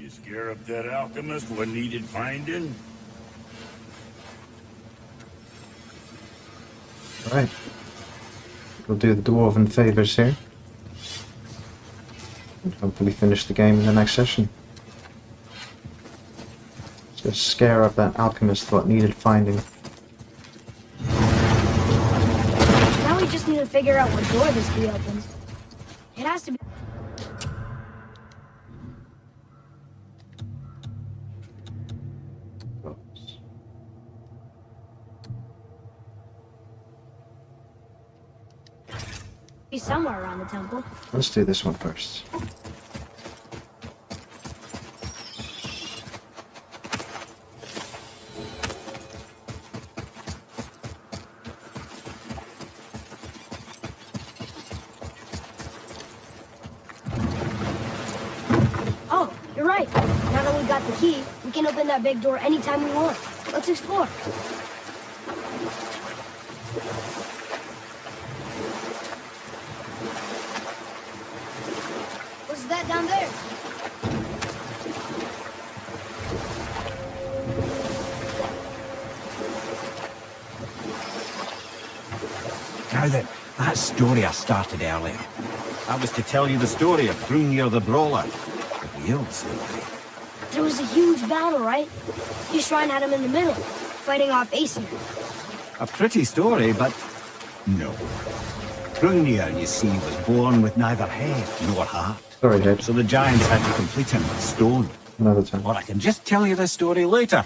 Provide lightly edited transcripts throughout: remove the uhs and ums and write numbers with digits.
You scare up that alchemist what needed finding? Right. We'll do the dwarven favors here. And hopefully finish the game in the next session. Just scare up that alchemist what needed finding. Now we just need to figure out what door this key opens. It has to be... be somewhere around the temple. Let's do this one first. Oh, you're right. Now that we got the key, we can open that big door anytime we want. Let's explore. What's that down there? Now then, that story I started earlier. That was to tell you the story of Hrungnir the Brawler. The real story. There was a huge battle, right? His shrine had him in the middle, fighting off Aesir. A pretty story, but no. Hrungnir, you see, was born with neither head nor heart. Sorry, Dad. So the giants had to complete him with stone. Another time. Or I can just tell you the story later.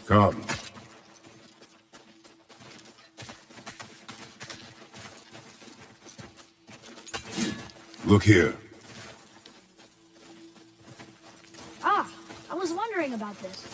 Come. Look here. Ah, I was wondering about this.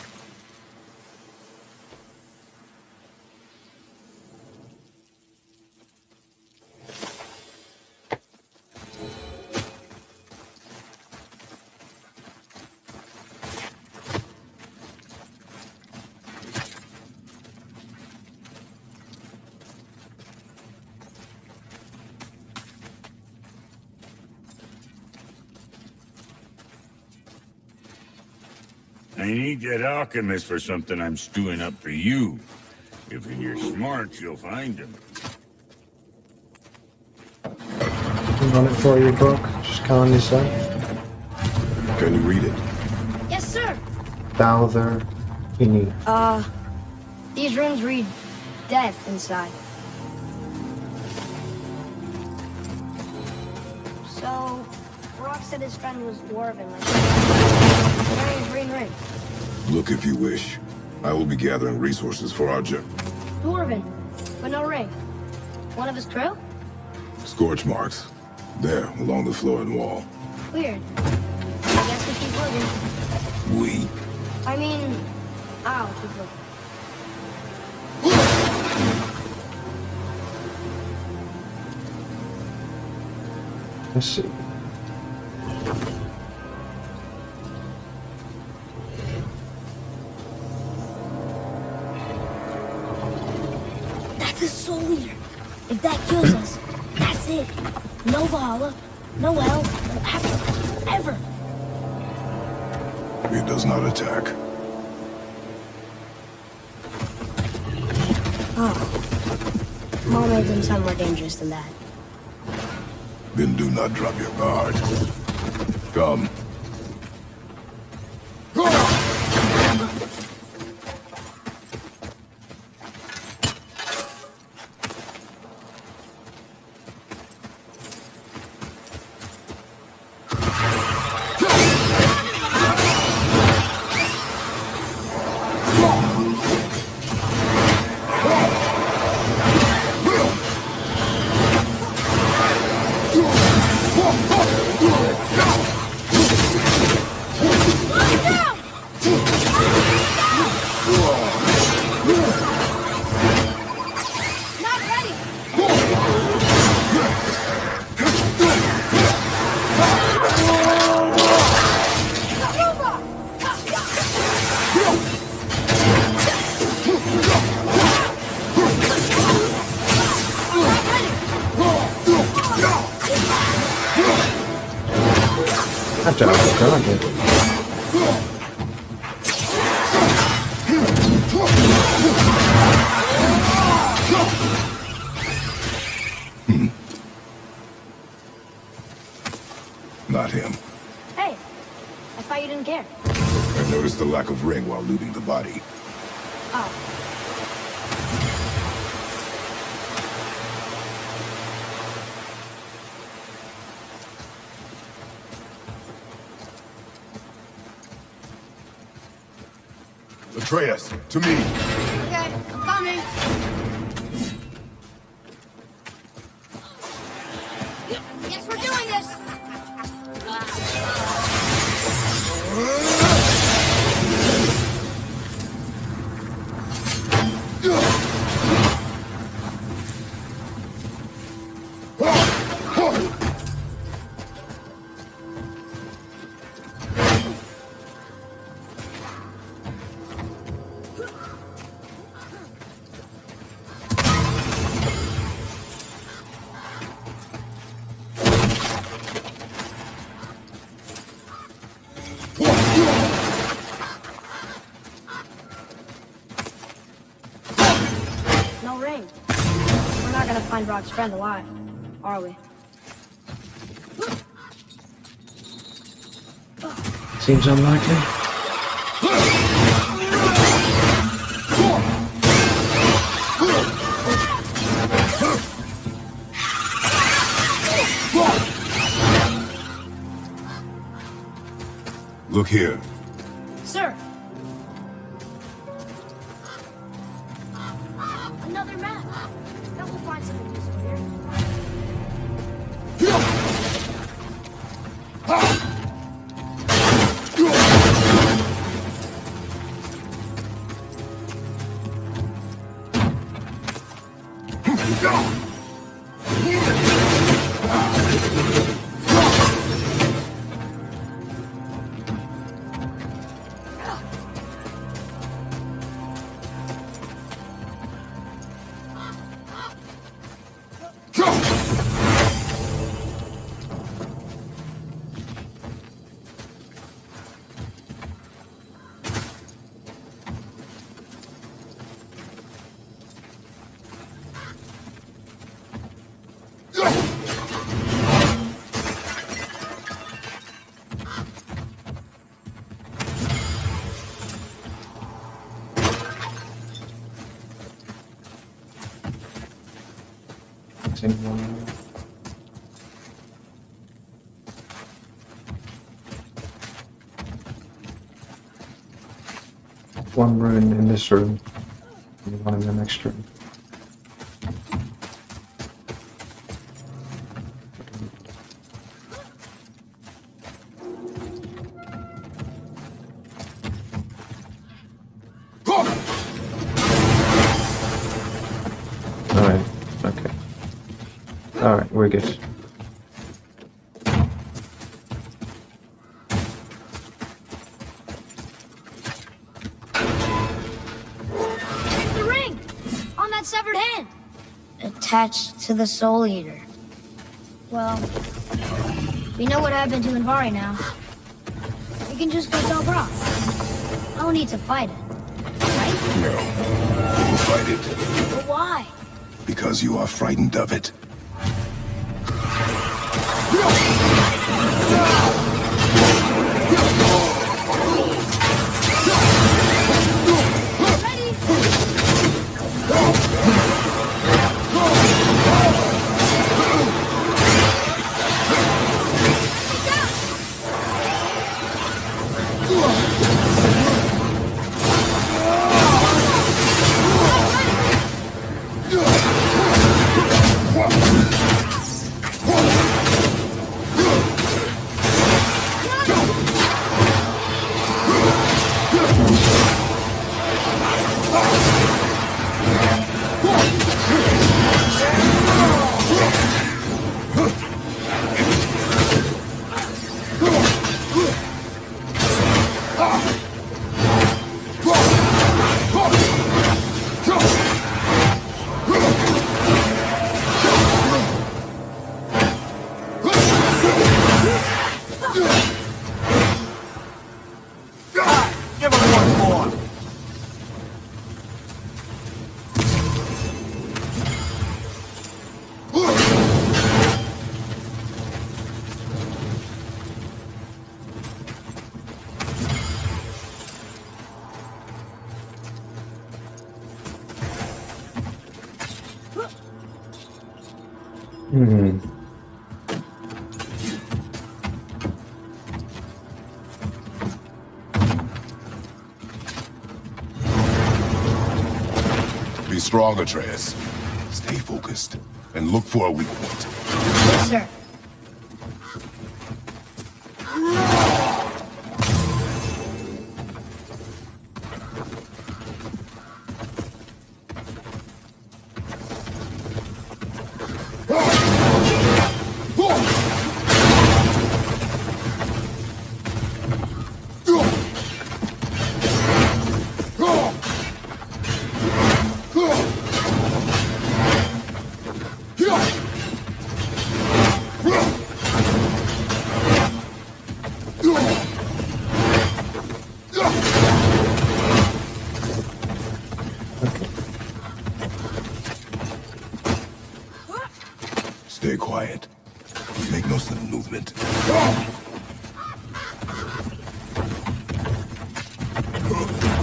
I need that alchemist for something I'm stewing up for you. If you're smart, you'll find him. Run it for you, book. Just calling this up. Can you read it? Yes, sir. Balther Ini. These runes read death inside. So, Rock said his friend was dwarven, like wearing a green ring. Look if you wish. I will be gathering resources for our journey. Dwarven, but no ring. One of his crew? Scorch marks. There, along the floor and wall. Weird. I guess we keep looking. We? I mean, I'll keep looking. Let's see. That's a soul eater. If that kills us, that's it. No Valhalla, no hell, no afterlife, ever. It does not attack. Oh. Mom made them sound more dangerous than that. Then do not drop your guard. Come. I don't know, can't you? Not him. Hey, I thought you didn't care. I noticed the lack of ring while looting the body. Oh, Atreus, to me! okay, I'm coming. Guess we're doing this. No ring. We're not gonna find Rock's friend alive, are we? Seems unlikely. Look here. Sir! Another map! Now we'll find something useful here. Same one. One rune in this room, and one in the next room. Alright, okay. Alright, we're good. There's the ring! On that severed hand! Attached to the Soul Eater. Well, we know what happened to Invari now. We can just go tell Brock. No need to fight it. Right? No. We'll fight it. But why? Because you are frightened of it. Hmm. Be strong, Atreus. Stay focused and look for a weak point. Yes, sir. Stay quiet. Make no sudden movement.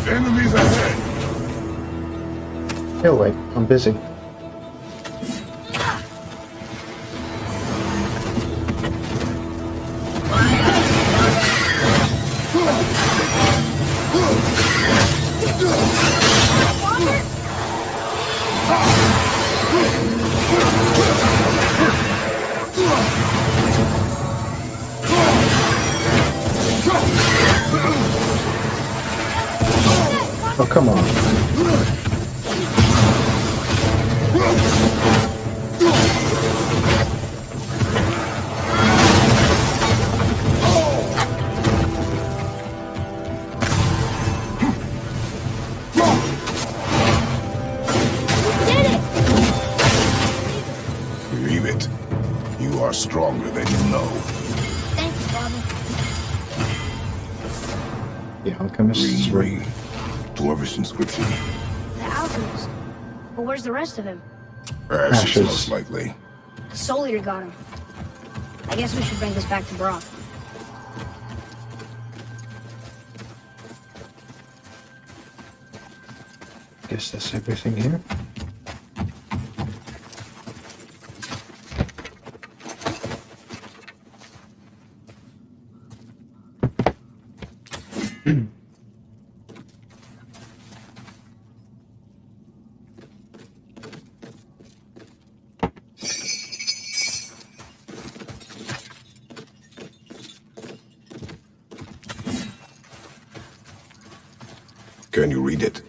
Enemies ahead! He'll wait. I'm busy. Oh, come on. Did it! Believe it. You are stronger than you know. Thank you, Father. The alchemist's Green ring. ring. Dwarvish inscription. The alchemist. But where's the rest of him? Ashes, Ashes. most likely. The Soul Eater got him. I guess we should bring this back to Brock. Guess that's everything here. Can you read it?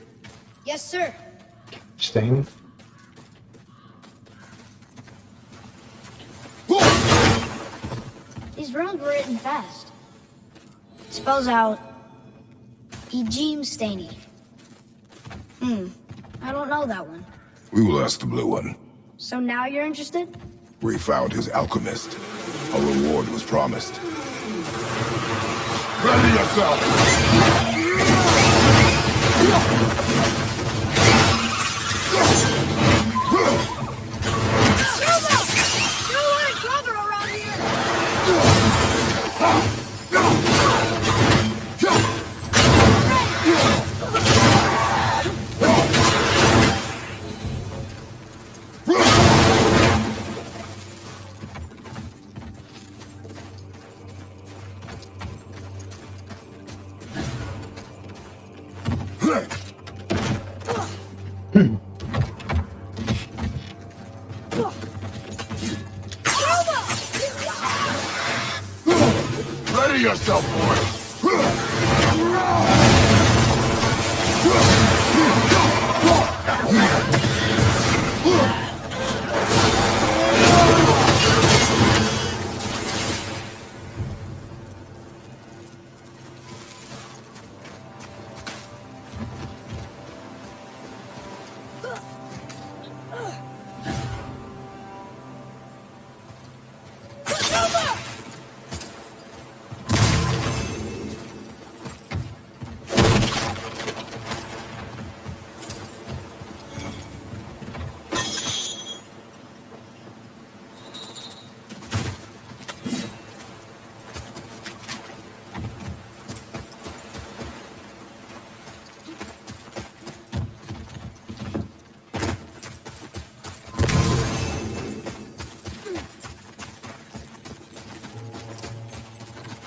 Yes, sir. Stain. These runes were written fast. It spells out Ejim Staney. I don't know that one. We will ask the blue one. So now you're interested? We found his alchemist. A reward was promised. Ready yourself! Ready yourself, boy!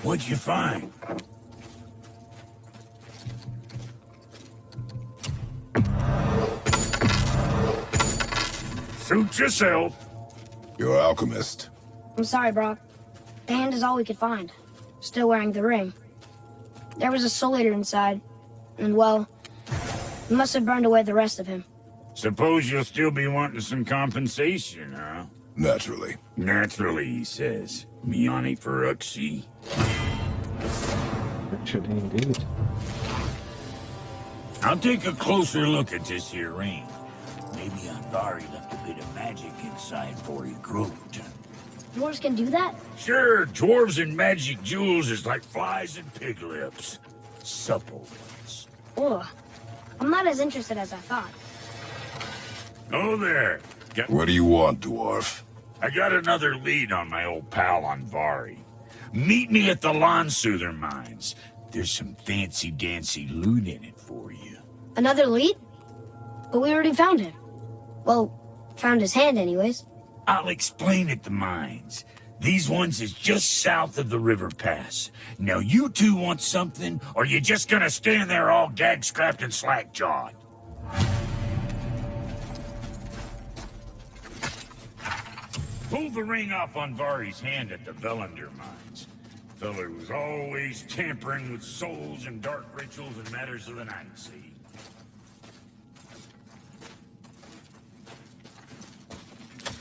What'd you find? Suit yourself. You're an alchemist. I'm sorry, Brock. The hand is all we could find. Still wearing the ring. There was a soul eater inside, and well, we must have burned away the rest of him. Suppose you'll still be wanting some compensation, huh? Naturally. Naturally, he says. Miani Feruxi. Actually, indeed. I'll take a closer look at this here ring. Maybe Andvari left a bit of magic inside for he grew it. Dwarves can do that? Sure, dwarves and magic jewels is like flies and pig lips. Supple ones. Ugh. I'm not as interested as I thought. Oh there. What do you want, dwarf? I got another lead on my old pal Andvari. Meet me at the Lawnsoother mines. There's some fancy-dancy loot in it for you. Another lead? But we already found him. Well, found his hand anyways. I'll explain at the mines. These ones is just south of the river pass. Now you two want something, or you just gonna stand there all gag-scrapped and slack-jawed? Pulled the ring off on Vari's hand at the Velander mines. Feller was always tampering with souls and dark rituals and matters of the night, see?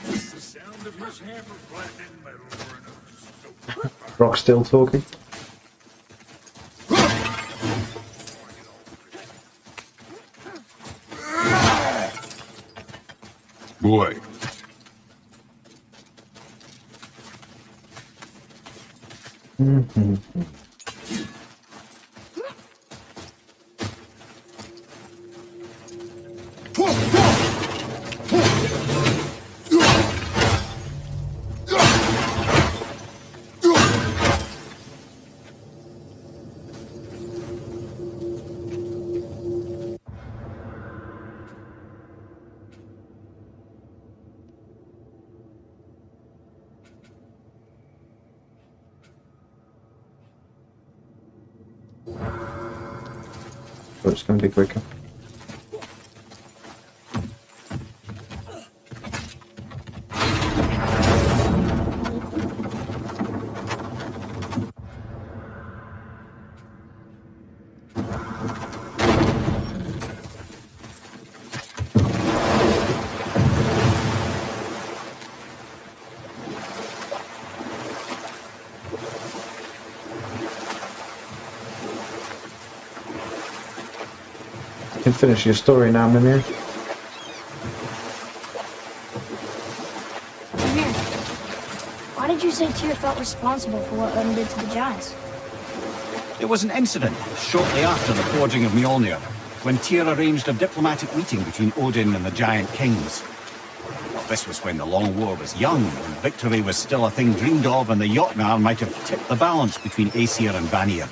It's the sound of his hammer flattening metal or another. Brock still talking. Boy. So it's going to be quicker. You can finish your story now, Mimir. Mimir, why did you say Tyr felt responsible for what Odin did to the giants? There was an incident shortly after the forging of Mjolnir, when Tyr arranged a diplomatic meeting between Odin and the giant kings. Well, this was when the Long War was young, when victory was still a thing dreamed of, and the Jotnar might have tipped the balance between Aesir and Vanir.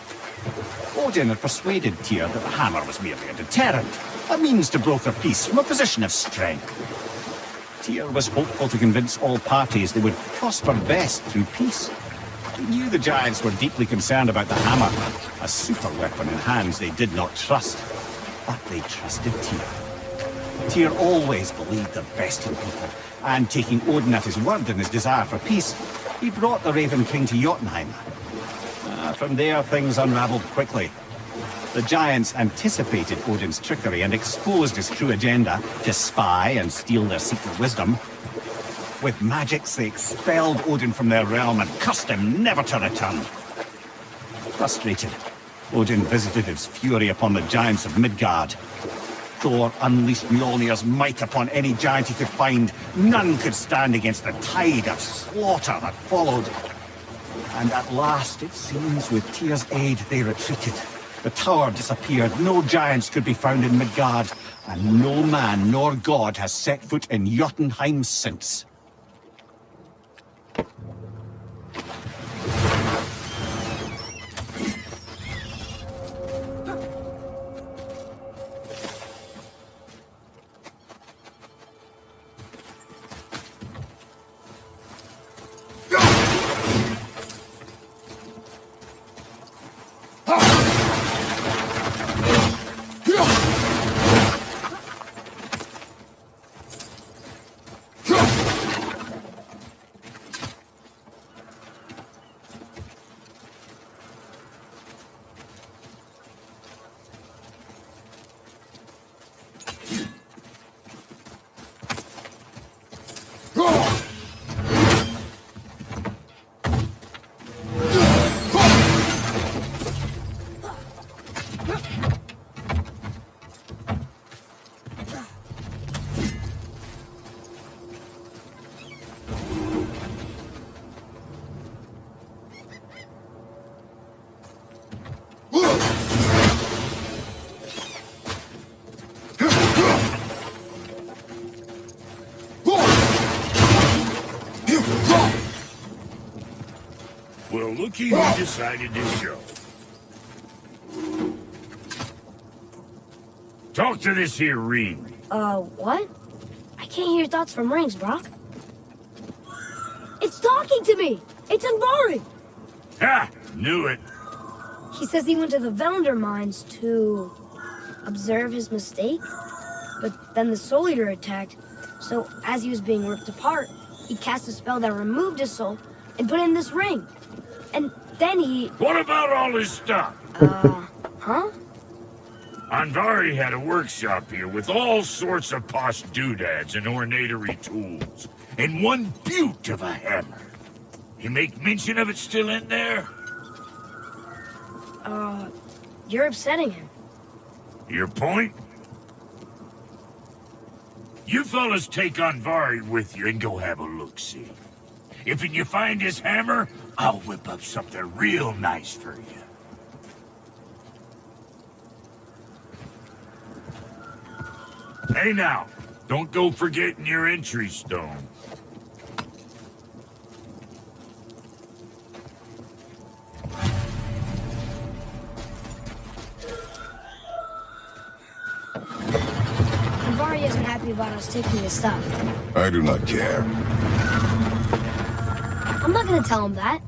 Odin had persuaded Tyr that the hammer was merely a deterrent, a means to broker peace from a position of strength. Tyr was hopeful to convince all parties they would prosper best through peace. He knew the giants were deeply concerned about the hammer, a super weapon in hands they did not trust. But they trusted Tyr. Tyr always believed the best in people, and taking Odin at his word in his desire for peace, he brought the Raven King to Jotunheim. From there, things unraveled quickly. The giants anticipated Odin's trickery and exposed his true agenda to spy and steal their secret wisdom. With magics, they expelled Odin from their realm and cursed him never to return. Frustrated, Odin visited his fury upon the giants of Midgard. Thor unleashed Mjolnir's might upon any giant he could find. None could stand against the tide of slaughter that followed. And at last, it seems, with Tyr's aid, they retreated. The tower disappeared, no giants could be found in Midgard, and no man nor god has set foot in Jotunheim since. Well, looky who decided to show. Talk to this here ring. What? I can't hear thoughts from rings, Brock. It's talking to me! It's Anvari! Ha! Knew it. He says he went to the Velander mines to observe his mistake, but then the Soul Eater attacked, so as he was being ripped apart, he cast a spell that removed his soul and put it in this ring. And then he... What about all his stuff? Huh? Anvari had a workshop here with all sorts of posh doodads and ornatory tools, and one beaut of a hammer. You make mention of it still in there? You're upsetting him. Your point? You fellas take Anvari with you and go have a look-see. If you find his hammer, I'll whip up something real nice for you. Hey now, don't go forgetting your entry stone. Anvari isn't happy about us taking his stuff. I do not care. I'm not gonna tell him that.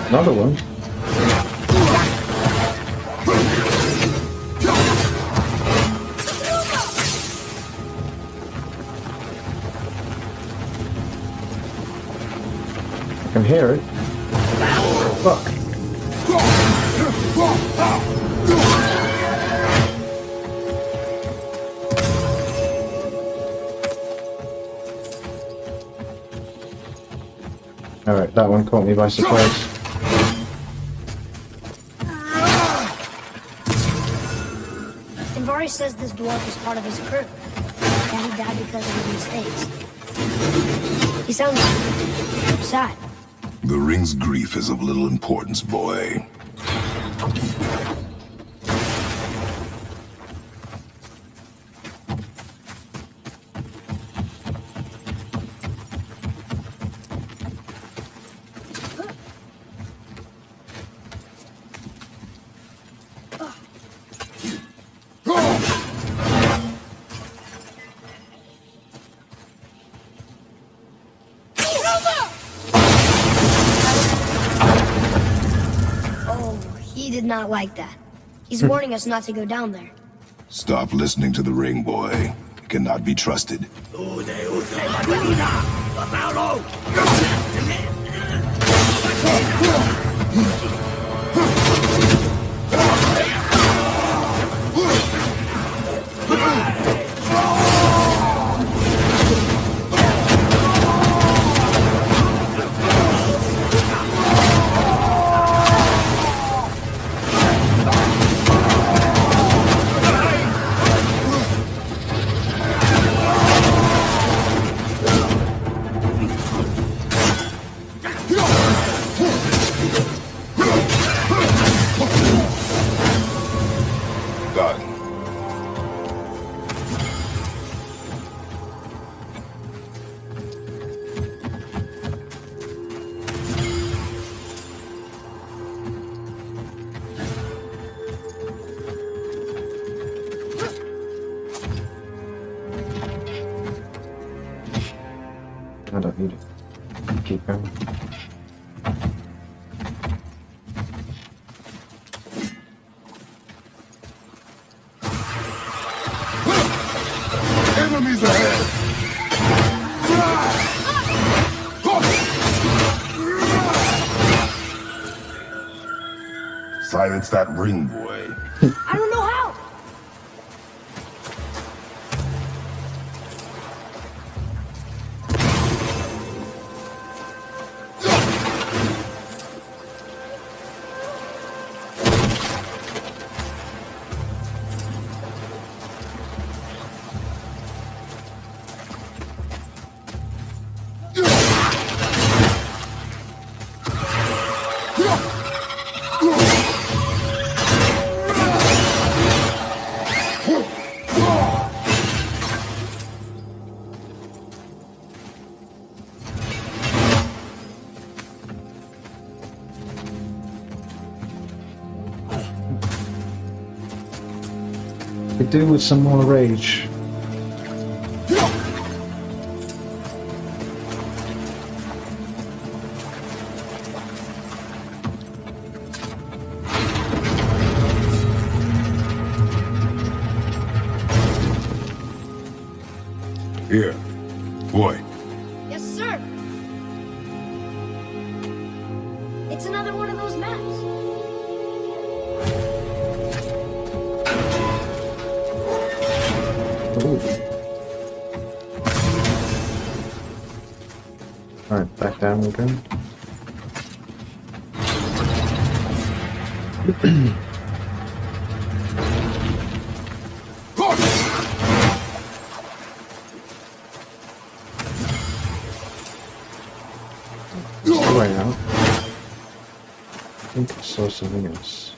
Another one. I can hear it. Fuck. Alright, that one caught me by surprise. Anvari says this dwarf was part of his crew, and he died because of his mistakes. He sounds sad. The ring's grief is of little importance, boy. He did not like that. He's warning us not to go down there. Stop listening to the ring, boy. It cannot be trusted. I don't need it. Keep going. Enemies ahead! Silence that ring, boy. I don't know how. Could do with some more rage. Here. Boy, Yes, sir. It's another one of those maps. Ooh. Alright, back down we go. Right now. I think I saw something else.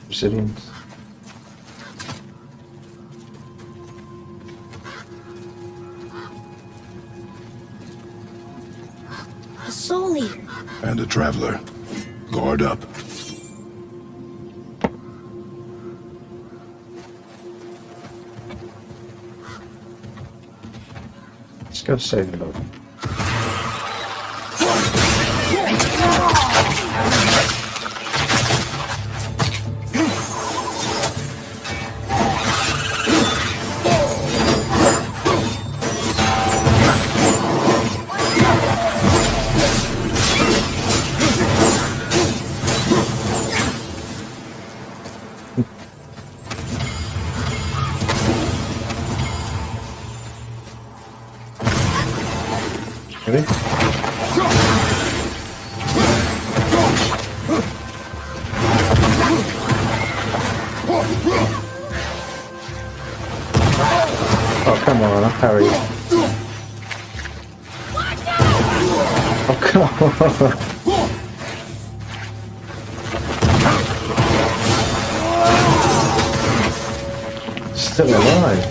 Obsidians. A soul eater. and a traveler. Guard up. Let's go save the boat. Ready? Oh, come on, I'll parry. Oh, come on. Still alive.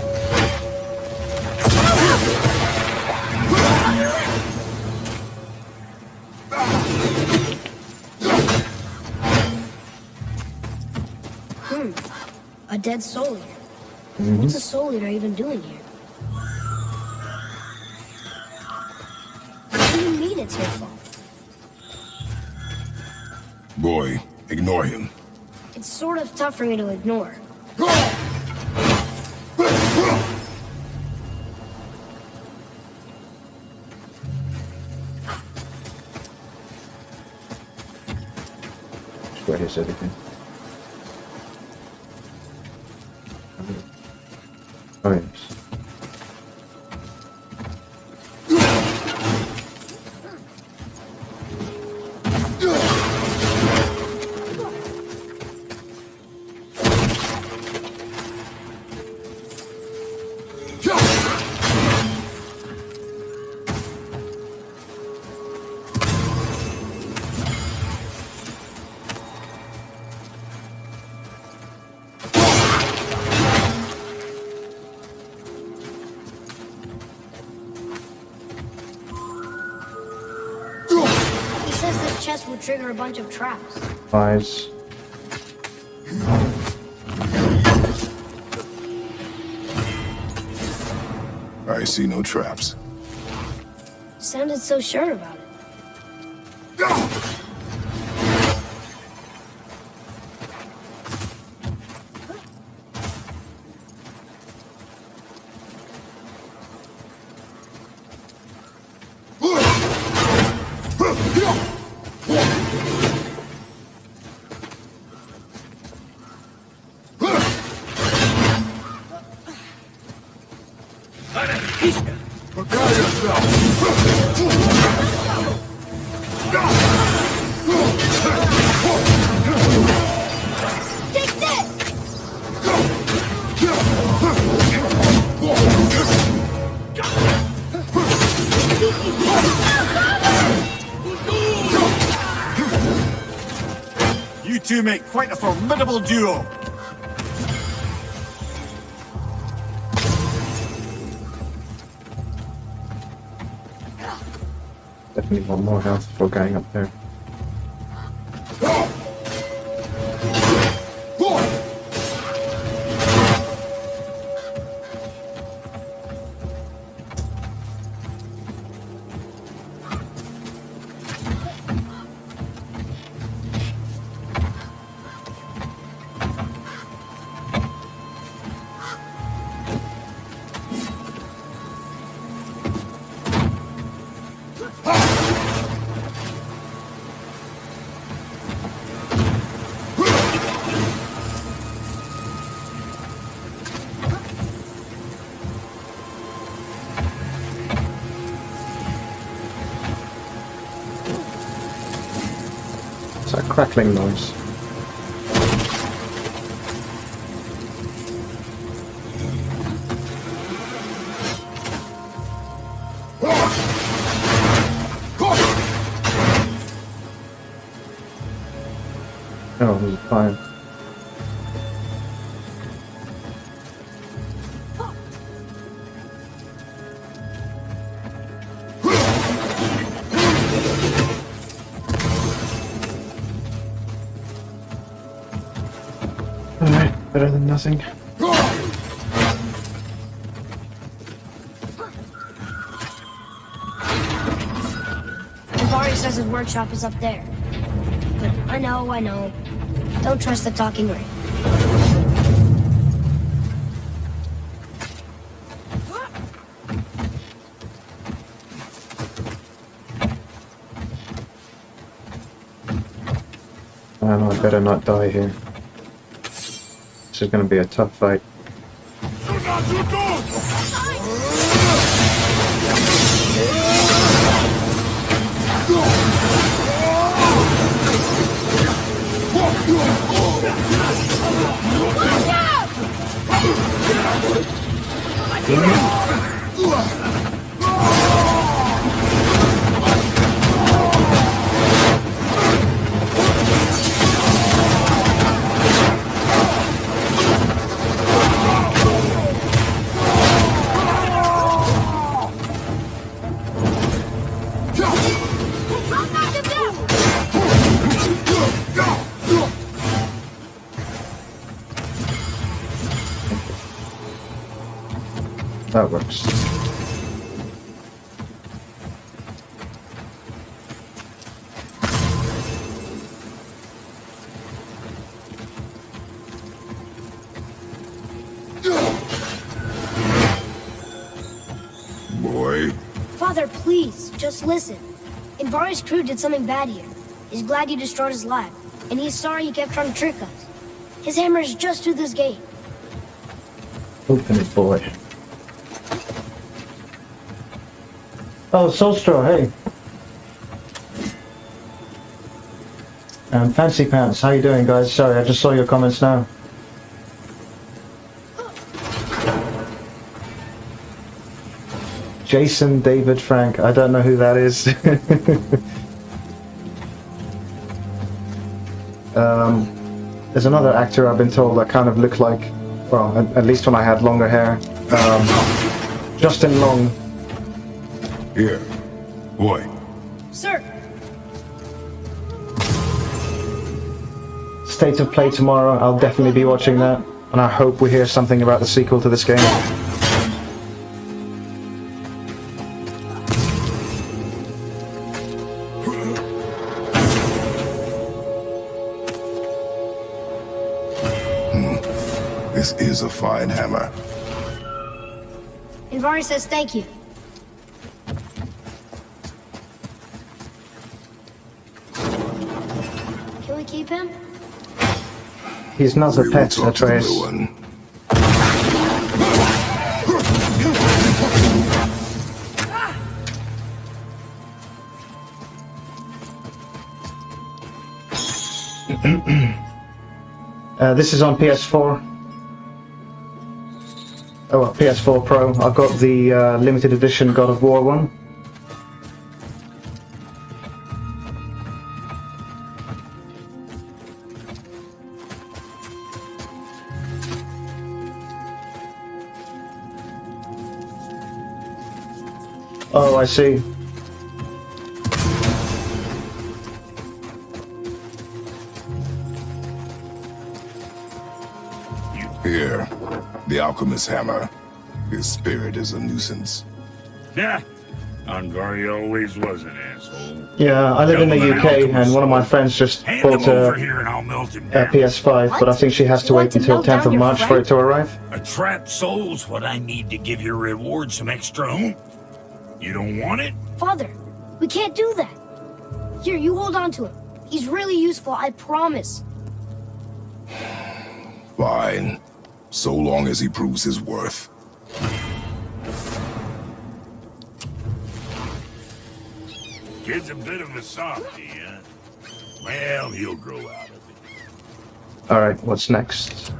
A dead soul eater. What's a soul eater even doing here? What do you mean it's your fault? Boy, ignore him. It's sort of tough for me to ignore. Where is everything? Oh yes. chest would trigger a bunch of traps. Eyes. I see no traps. Sounded so sure about it. Prepare yourself! Take this! You two make quite a formidable duo. Definitely want more health before going up there. It's that crackling noise. Oh, there's a fire. Alright, better than nothing. Navari says his workshop is up there. But I know. Don't trust the talking ring. I better not die here. This is gonna be a tough fight. That works. Boy, Father, please, just listen. Invari's crew did something bad here. He's glad you destroyed his lab, and he's sorry he kept trying to trick us. His hammer is just through this gate. Open it, boy. Oh, Solstraw, hey. Fancy Pants, how you doing, guys? Sorry, I just saw your comments now. Jason David Frank, I don't know who that is. There's another actor I've been told that kind of looked like, well, at least when I had longer hair. Justin Long. here. Boy, Sir, State of Play tomorrow. I'll definitely be watching that, and I hope we hear something about the sequel to this game. This is a fine hammer. Invari says thank you. Can we keep him? He's not a We will pet, talk to the Atreus. blue one. This is on PS4. Oh, well, PS4 Pro. I've got the limited edition God of War one. Oh, I see. Here, the alchemist's hammer. His spirit is a nuisance. Nah, Andvari always was an asshole. Yeah, I live in the UK, and one of my friends just Hand bought him over a here and I'll melt him down. PS5, but I think she has to You wait want to until melt 10th down of your March for friend? it to arrive. A trapped soul's what I need to give your reward some extra oomph. You don't want it? Father, we can't do that. Here, you hold on to him. He's really useful, I promise. Fine. So long as he proves his worth. Kid's a bit of a softie, huh? Well, he'll grow out of it. Alright, what's next?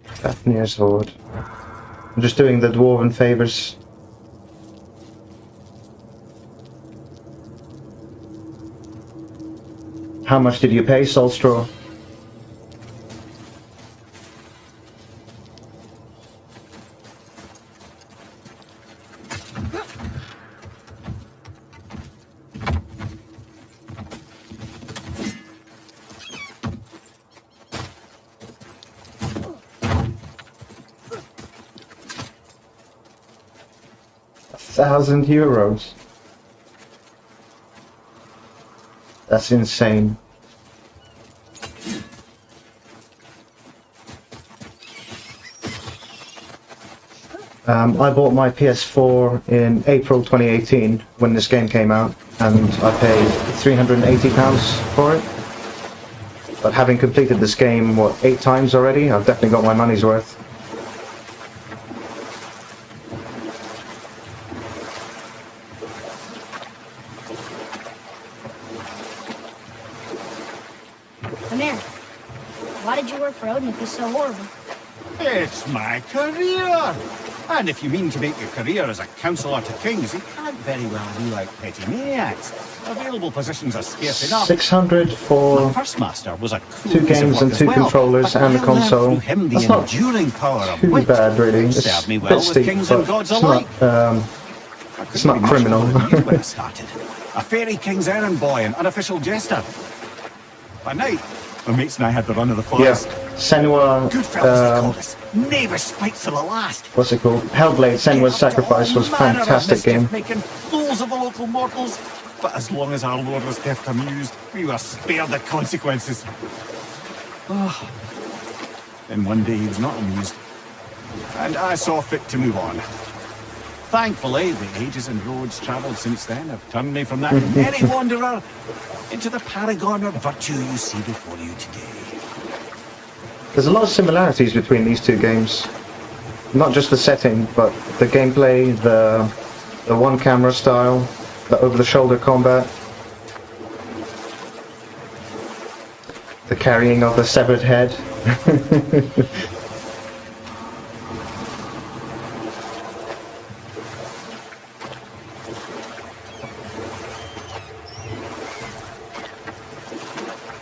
Fafnir's Horde. I'm just doing the dwarven favors. How much did you pay, Solstraw? €1,000. That's insane. I bought my PS4 in April 2018 when this game came out, and I paid £380 for it. But having completed this game, what, 8 times already, I've definitely got my money's worth. Amir, why did you work for Odin if he's so horrible? It's my career! And if you mean to make your career as a counsellor to kings, you can't very well be like petty maniacs. Available positions are scarce enough. 600 for My first master was a cool 2 piece of games work and as 2 well, controllers but and the I learned console. through him the That's not enduring power of too wit. bad, really. It's Served me a well bit with steep, kings but and gods it's alike. not, I couldn't it's not be much criminal. older than you when I started. A fairy king's errand boy and unofficial jester. By night, my mates and I had the run of the yeah, forest. Senua, Good fellas they called us. Never spikes to the last. what's it called? Hellblade, Senua's Sacrifice was a fantastic game. Making fools of the local mortals. But as long as our lord was kept amused, we were spared the consequences. Oh. Then one day he was not amused. And I saw fit to move on. Thankfully, the ages and roads travelled since then have turned me from that merry wanderer into the paragon of virtue you see before you today. There's a lot of similarities between these 2 games. Not just the setting, but the gameplay, the one camera style, the over-the-shoulder combat, the carrying of the severed head.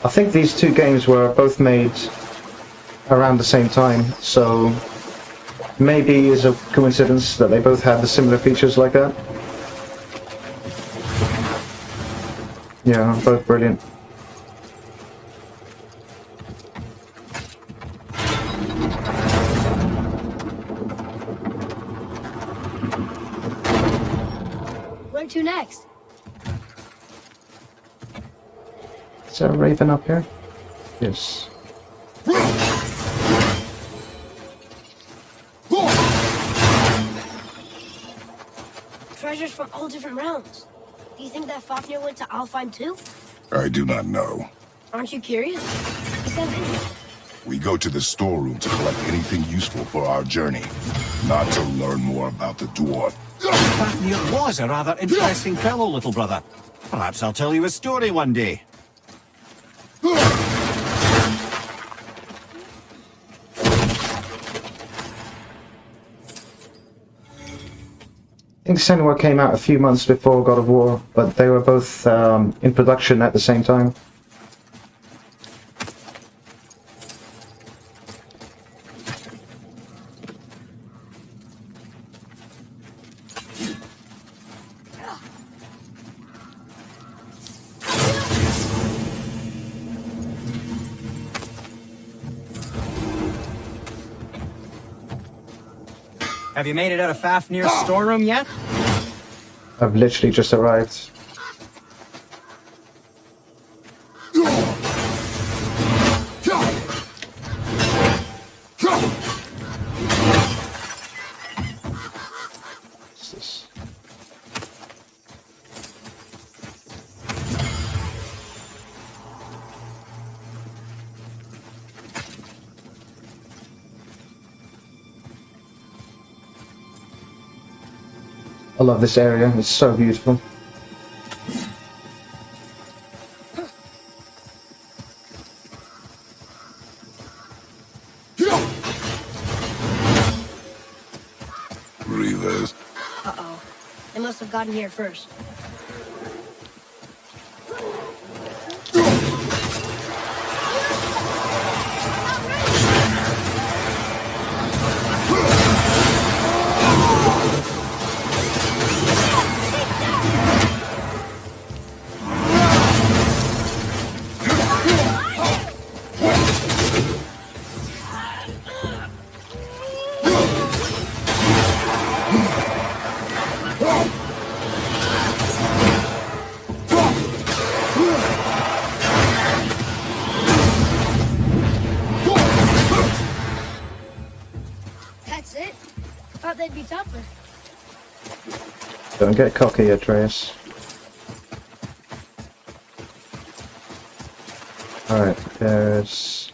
I think these 2 games were both made around the same time, so maybe it's a coincidence that they both had the similar features like that. Yeah, both brilliant. Where to next? Is there a raven up here? Yes. Treasures from all different realms. Do you think that Fafnir went to Alfheim too? I do not know. Aren't you curious? You sound interested. We go to the storeroom to collect anything useful for our journey, not to learn more about the dwarf. Fafnir was a rather interesting fellow, little brother. Perhaps I'll tell you a story one day. I think Senua came out a few months before God of War, but they were both in production at the same time. Have you made it out of Fafnir's storeroom yet? I've literally just arrived. What's this? I love this area, it's so beautiful. Reavers. Uh-oh. They must have gotten here first. That's it? I thought they'd be tougher. Don't get cocky, Atreus. Alright, there's...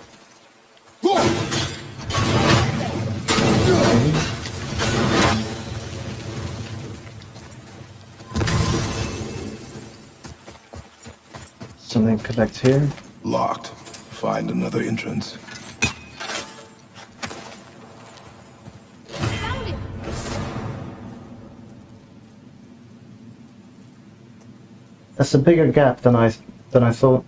something to collect here. Locked. Find another entrance. Found him! That's a bigger gap than I thought.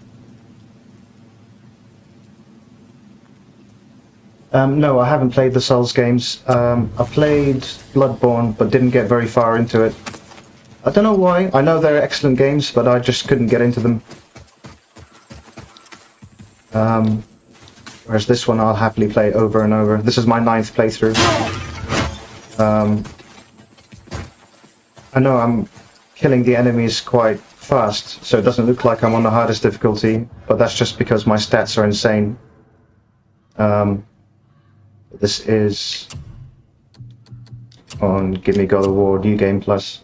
No, I haven't played the Souls games. I played Bloodborne, but didn't get very far into it. I don't know why. I know they're excellent games, but I just couldn't get into them. Whereas this one I'll happily play over and over. This is my 9th playthrough. I know I'm killing the enemies quite fast, so it doesn't look like I'm on the hardest difficulty, but that's just because my stats are insane. This is on Give Me God of War New Game Plus.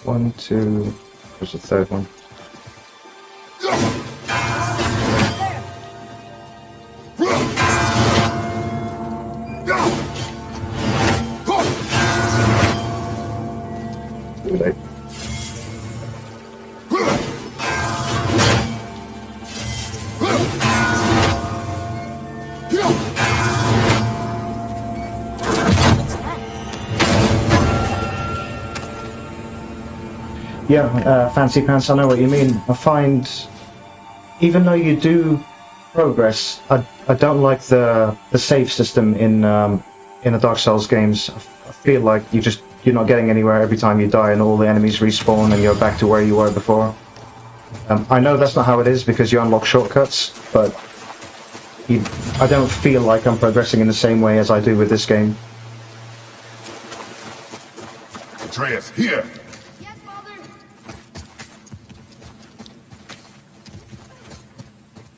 One, two, there's a third one. Too late. Yeah, Fancy Pants, I know what you mean. I find, even though you do progress, I don't like the save system in in the Dark Souls games, I feel like you're not getting anywhere every time you die, and all the enemies respawn, and you're back to where you were before. I know that's not how it is because you unlock shortcuts, but I don't feel like I'm progressing in the same way as I do with this game. Atreus, here! Yes,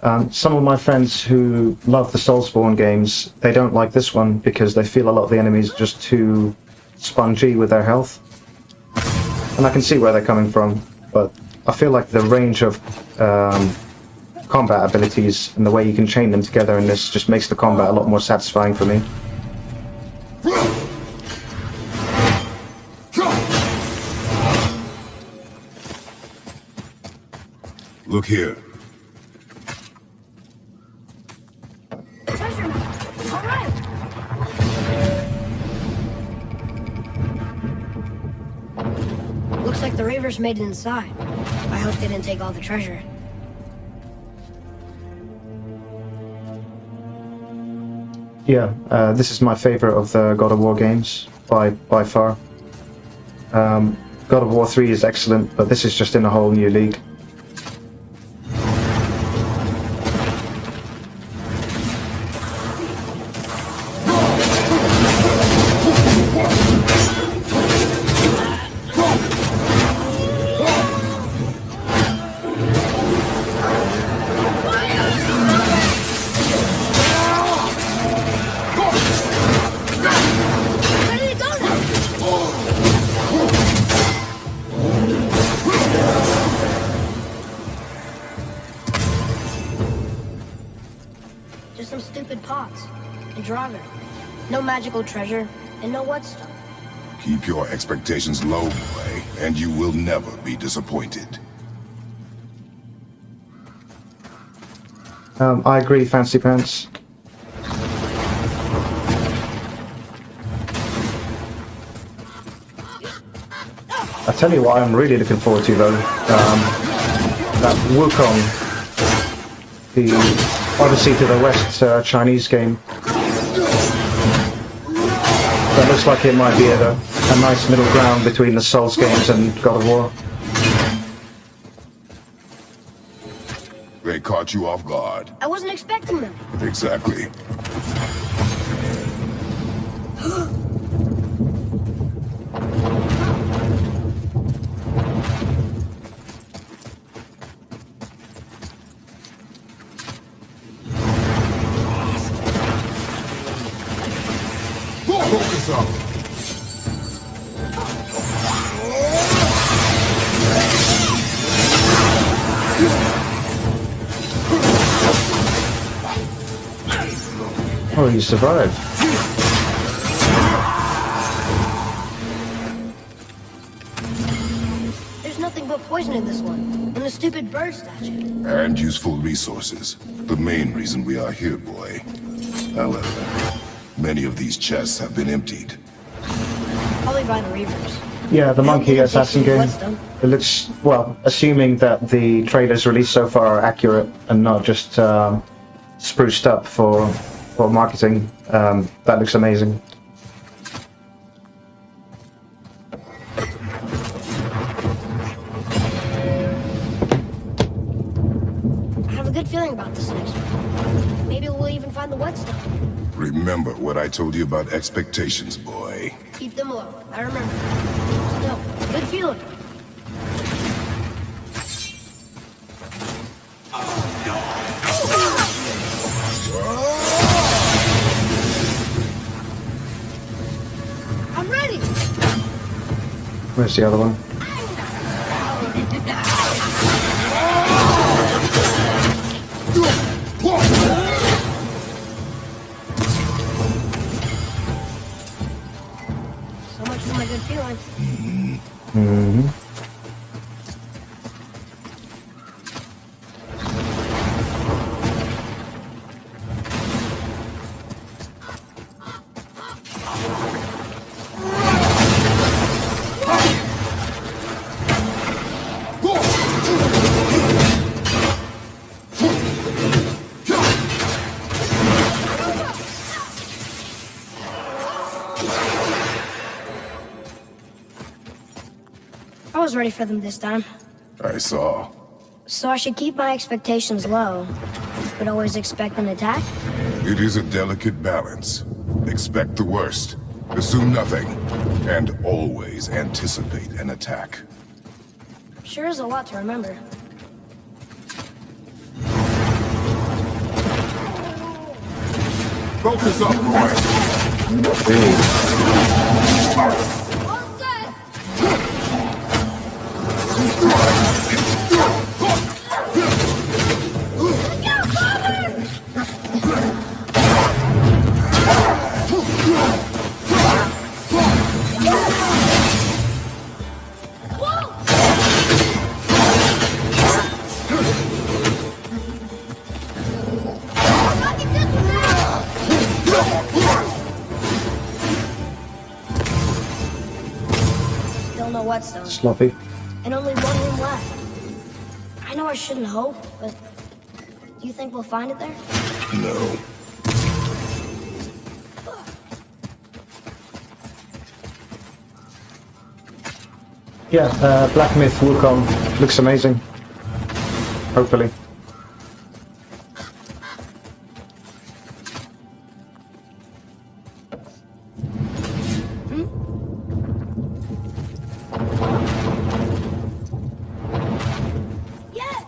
Father? Some of my friends who love the Soulsborne games, they don't like this one because they feel a lot of the enemies are just too spongy with their health. And I can see where they're coming from, but I feel like the range of combat abilities and the way you can chain them together in this just makes the combat a lot more satisfying for me. Look here. Treasure map. All right. Looks like the Reavers made it inside. I hope they didn't take all the treasure. Yeah, this is my favorite of the God of War games by far. God of War 3 is excellent, but this is just in a whole new league. Where did it go now? Just some stupid pots and Draugr. No magical treasure and no whetstone. Keep your expectations low, boy, and you will never be disappointed. I agree, Fancy Pants. I tell you what I'm really looking forward to though, that Wukong, the Odyssey to the West Chinese game. That looks like it might be a nice middle ground between the Souls games and God of War. They caught you off guard. I wasn't expecting them. Exactly. Focus up. Oh, you survived. There's nothing but poison in this one. And the stupid bird statue. And useful resources. The main reason we are here, boy. However, many of these chests have been emptied. Probably by the Reavers. Yeah, the Monkey think Assassin it's game. Whetstone. It looks, well, assuming that the trailers released so far are accurate and not just spruced up for marketing, that looks amazing. I have a good feeling about this next one. Maybe we'll even find the whetstone. Remember what I told you about expectations, boy. Keep them low. I remember. Still, good feeling. I'm ready. Where's the other one? So much for my good feeling. Mm-hmm. I was ready for them this time. I saw. So I should keep my expectations low, but always expect an attack? It is a delicate balance. Expect the worst, assume nothing, and always anticipate an attack. Sure is a lot to remember. Focus up, boy. All set! Still no whetstone, Sloppy. and only one room left. I know I shouldn't hope, but do you think we'll find it there? No. Yeah, Black Myth Wukong looks amazing. Hopefully. Yeah!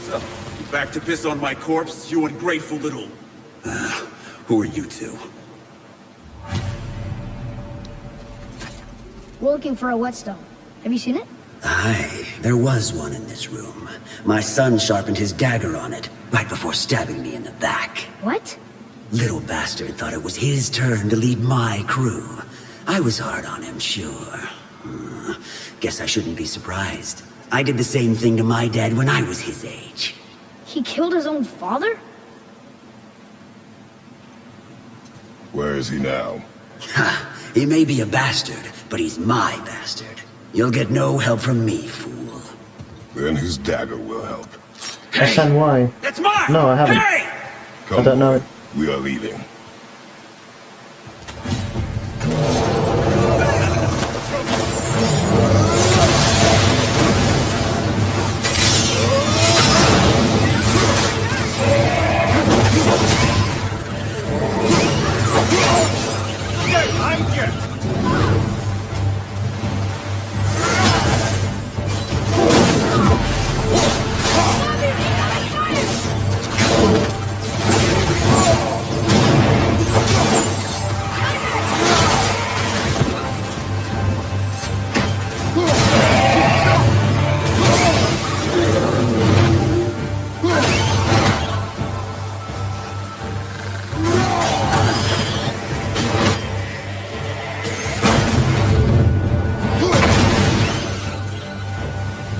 So, you back to piss on my corpse, you ungrateful little... who are you two? We're looking for a whetstone. Have you seen it? Aye, there was one in this room. My son sharpened his dagger on it, right before stabbing me in the back. What? Little bastard thought it was his turn to lead my crew. I was hard on him, sure. Guess I shouldn't be surprised. I did the same thing to my dad when I was his age. He killed his own father? Where is he now? Ha! He may be a bastard, but he's my bastard. You'll get no help from me, fool. Then his dagger will help. SNY. That's mine! No, I haven't. Hey! Come I don't know boy. it. We are leaving.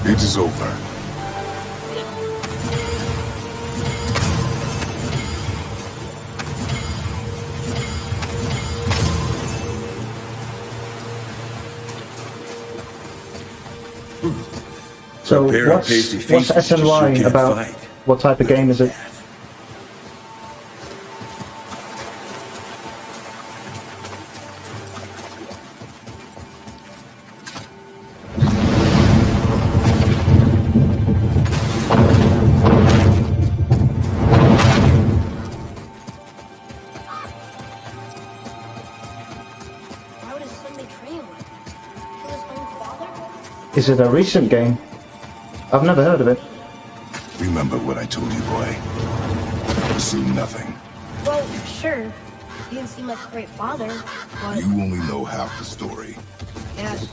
It is over. So Pair of what's pasty faces just sure SNY can't about? fight. What type of game is it? Why would his son betray him like that? Kill his own father? Is it a recent game? I've never heard of it. Remember what I told you, boy. Assume nothing. Well, sure. He didn't seem like a great father, but... You only know half the story. Yes.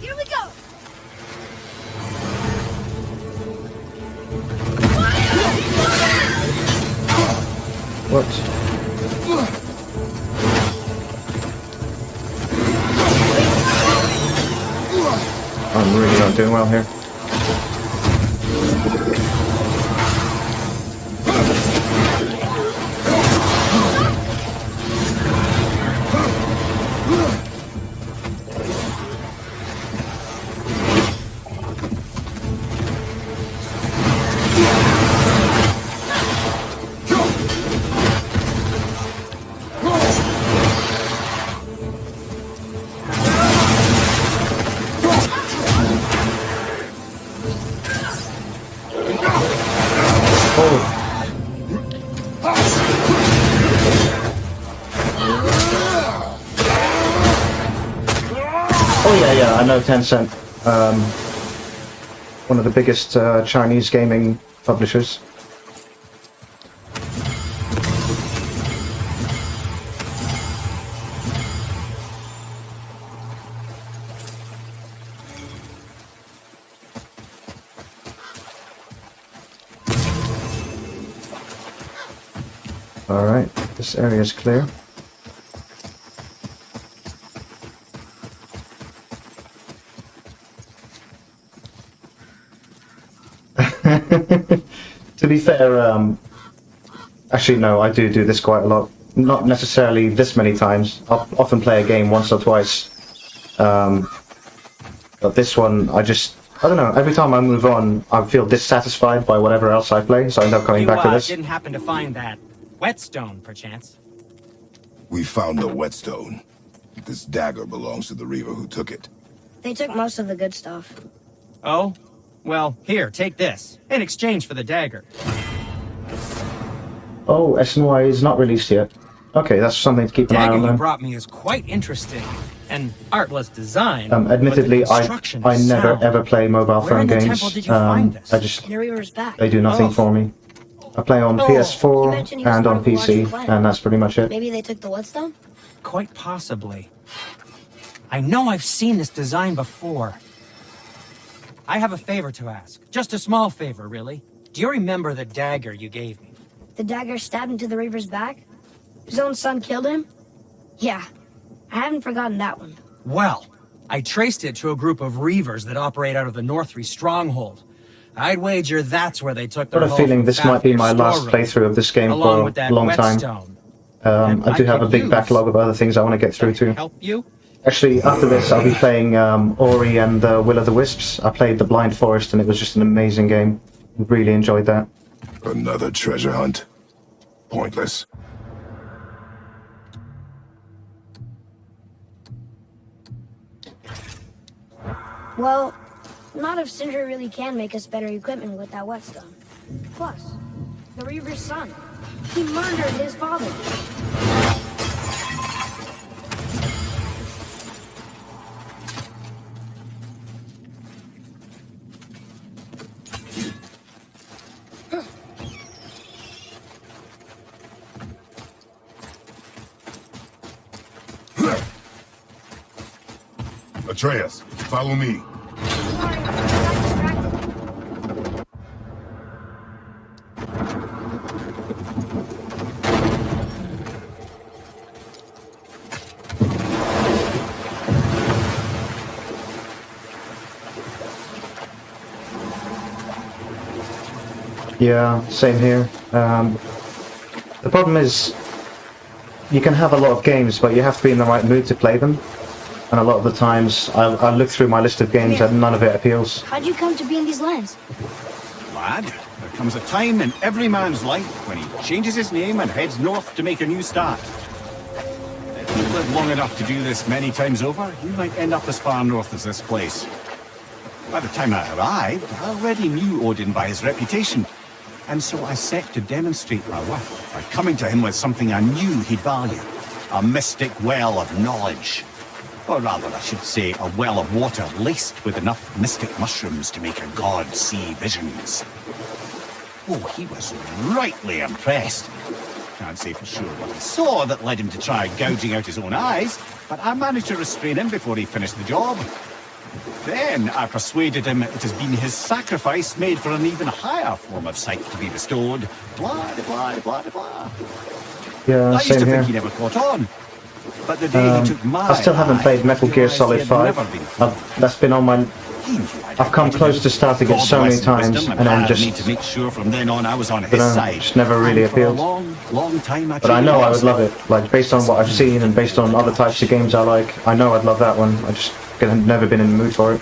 Here we go! What? I'm really not doing well here. Oh yeah, I know Tencent, one of the biggest Chinese gaming publishers. Alright, this area is clear. To be fair, actually no, I do this quite a lot. Not necessarily this many times. I'll often play a game once or twice. But this one, I don't know, every time I move on, I feel dissatisfied by whatever else I play, so I end up coming back to this. Didn't happen to find that whetstone, perchance? We found no whetstone. This dagger belongs to the Reaver who took it. They took most of the good stuff. Oh? Well, here, take this. In exchange for the dagger. Oh, SNY is not released yet. Okay, that's something to keep an eye Dagger on you then. brought me is quite interesting. An artless design. Admittedly, but the construction I is never sound. ever play mobile Where phone in the games. temple did you find this? In the Reaver's back. They do nothing Oh. for me. I play on Oh. You PS4 mentioned he was and part on of a larger PC, clan. and that's pretty much it. Maybe they took the whetstone? Quite possibly. I know I've seen this design before. I have a favor to ask. Just a small favor, really. Do you remember the dagger you gave me? The dagger stabbed into the Reaver's back? His own son killed him? Yeah, I haven't forgotten that one. Well, I traced it to a group of Reavers that operate out of the Northree stronghold. I'd wager that's where they took I've their got a feeling this might be my last playthrough of this game along for with a that long time. whetstone. And I do have a could big use backlog of other things I want to get through too. Help you? Actually, after this, I'll be playing Ori and the Will of the Wisps. I played the Blind Forest, and it was just an amazing game. Really enjoyed that. Another treasure hunt? Pointless. Well, not if Sindri really can make us better equipment with that whetstone. Plus, the Reaver's son. He murdered his father. Atreus, follow me. Sorry, I got distracted. Yeah, same here. The problem is, you can have a lot of games, but you have to be in the right mood to play them. And a lot of the times, I look through my list of games and none of it appeals. How'd you come to be in these lands? Lad, there comes a time in every man's life when he changes his name and heads north to make a new start. If you live long enough to do this many times over, you might end up as far north as this place. By the time I arrived, I already knew Odin by his reputation, and so I set to demonstrate my worth by coming to him with something I knew he'd value. A mystic well of knowledge. Or rather, I should say, a well of water laced with enough mystic mushrooms to make a god see visions. Oh, he was rightly impressed. Can't say for sure what he saw that led him to try gouging out his own eyes, but I managed to restrain him before he finished the job. Then I persuaded him it has been his sacrifice made for an even higher form of sight to be bestowed. Blah, de blah, de blah, de blah. Yeah, I used same to here. think he never caught on. But the day he took my I still haven't eye, played Metal I Gear realised Solid he had 5. never been fooled. That's been on my I've come close to starting it so many times, and then need to just, make sure from then on I was on but his side. just never really And for a appealed. long time But I know I would love it. Like, based on what I've seen and based on other types of games I like, I know I'd love that one. I just have never been in the mood for it.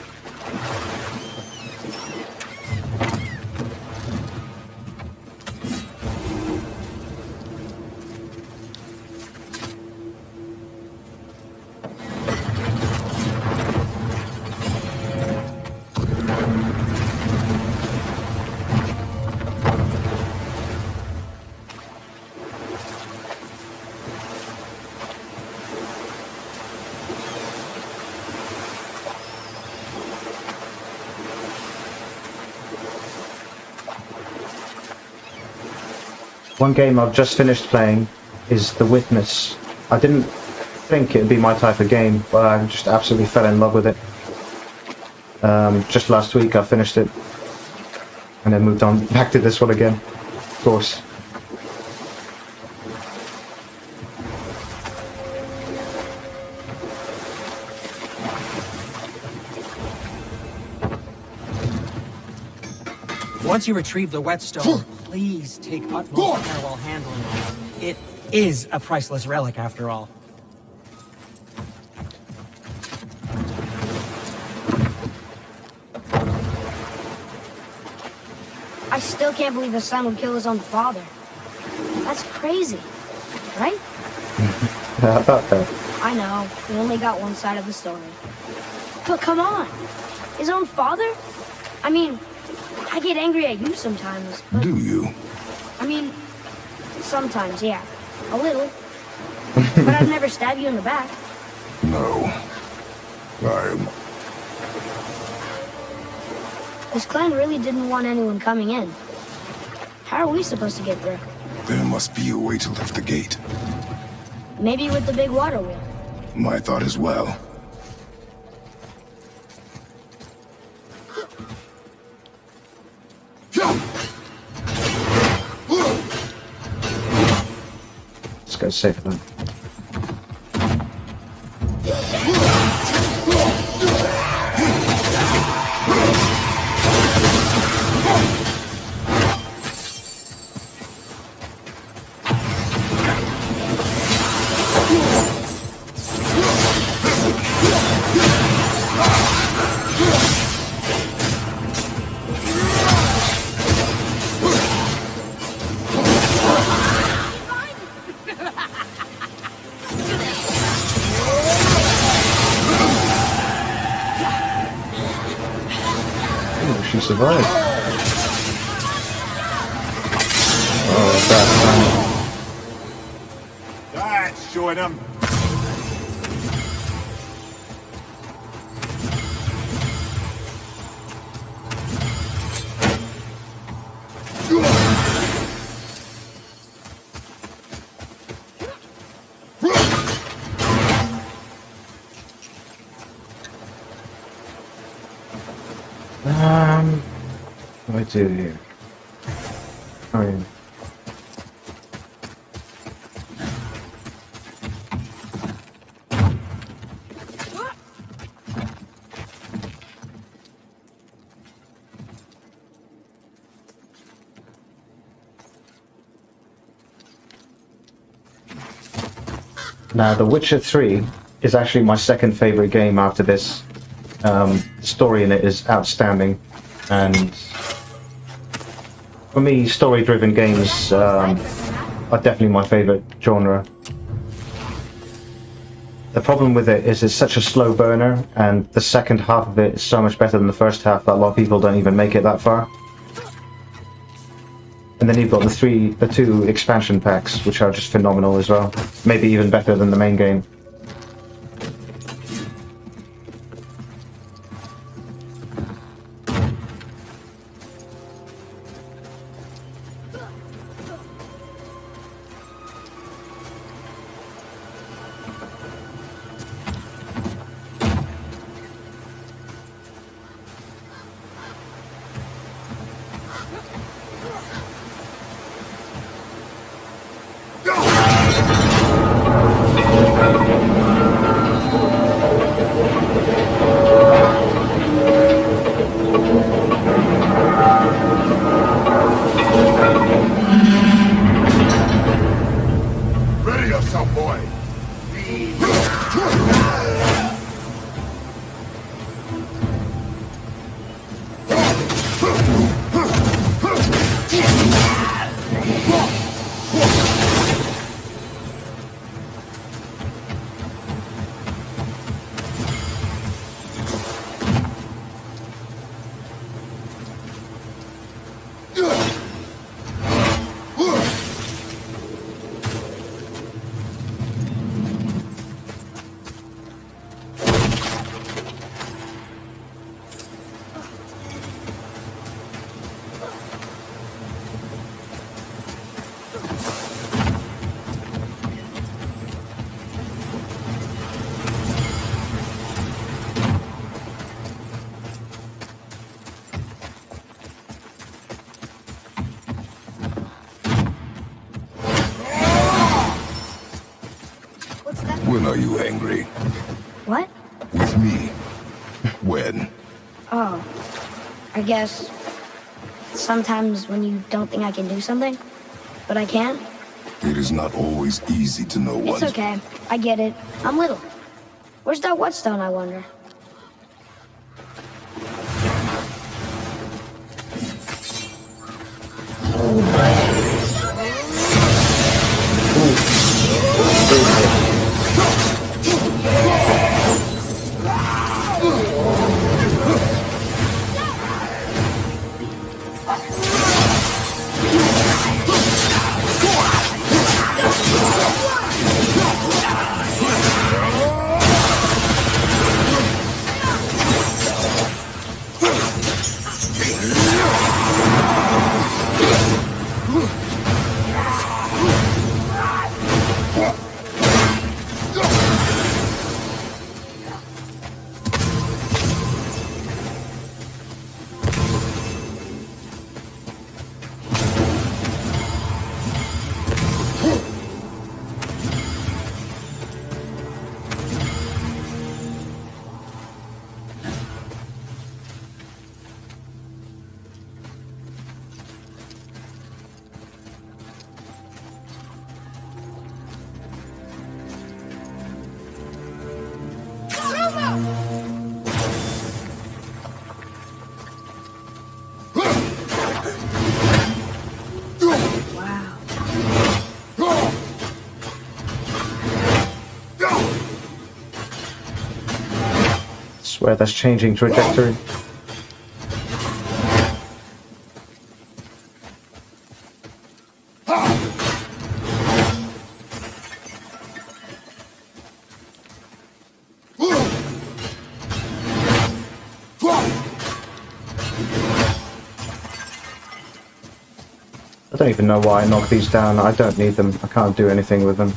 One game I've just finished playing is The Witness. I didn't think it'd be my type of game, but I just absolutely fell in love with it. Just last week I finished it, and then moved on back to this one again, of course. Once you retrieve the whetstone, please take utmost care while handling it. It is a priceless relic, after all. I still can't believe his son would kill his own father. That's crazy, right? About that. I know, we only got one side of the story. But come on, his own father? I mean, I get angry at you sometimes, but... Do you? I mean, sometimes, yeah. A little. But I'd never stab you in the back. No. This clan really didn't want anyone coming in. How are we supposed to get through? There must be a way to lift the gate. Maybe with the big water wheel. My thought as well. Let's go safe then. She survived. Oh, that's That's showing him. what do I do here? Oh, yeah. Now, The Witcher 3 is actually my second favorite game after this. The story in it is outstanding, and for me, story-driven games are definitely my favorite genre. The problem with it is it's such a slow burner, and the second half of it is so much better than the first half that a lot of people don't even make it that far. And then you've got the two expansion packs, which are just phenomenal as well. Maybe even better than the main game. When are you angry? What? With me. When? Oh, I guess sometimes when you don't think I can do something, but I can. It is not always easy to know It's what. okay. I get it. I'm little. Where's that whetstone, I wonder? Swear that's changing trajectory. I don't even know why I knocked these down. I don't need them. I can't do anything with them.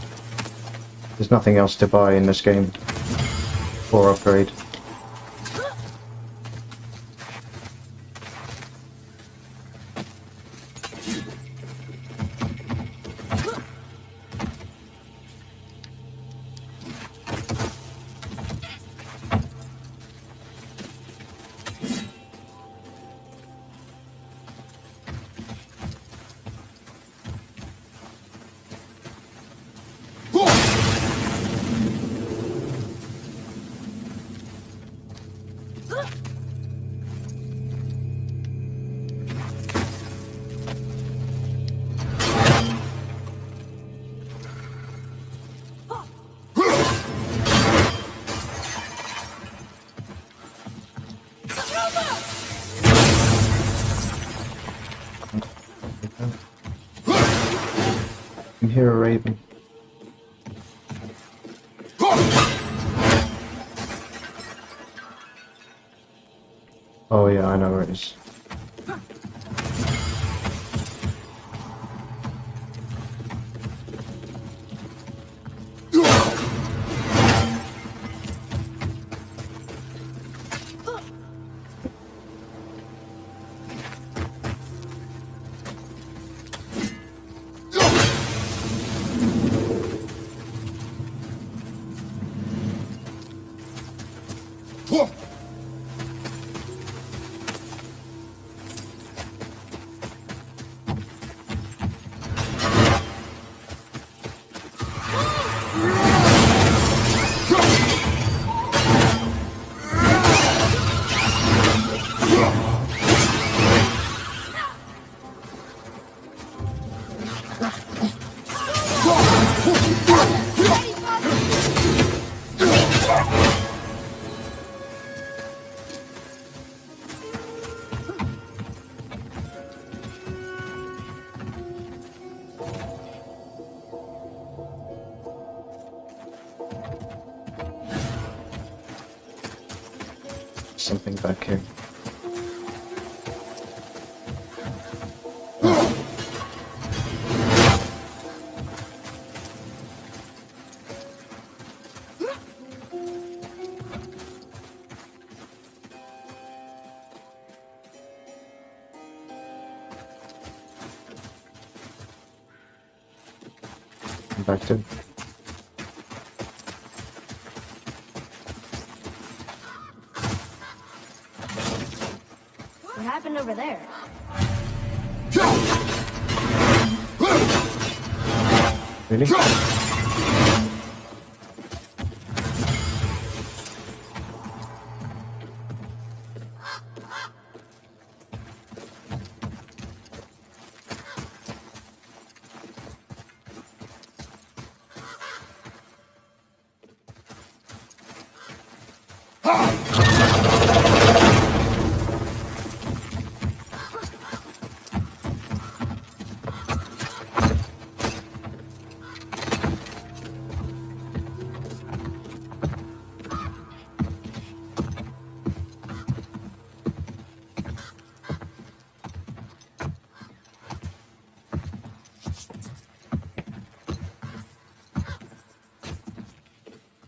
There's nothing else to buy in this game or upgrade. I can hear a raven. Oh yeah, I know where it is. Something back here. Back to. What happened over there? Really?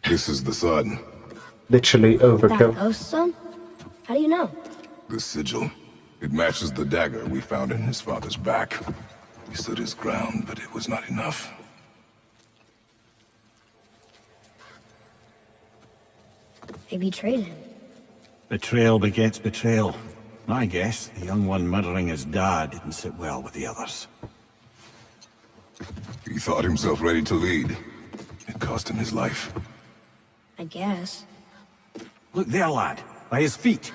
This is the sun. Literally That overkill. ghost son? How do you know? The sigil. It matches the dagger we found in his father's back. He stood his ground, but it was not enough. They betrayed him. Betrayal begets betrayal. I guess the young one murdering his dad didn't sit well with the others. He thought himself ready to lead. It cost him his life. I guess. Look there, lad. By his feet.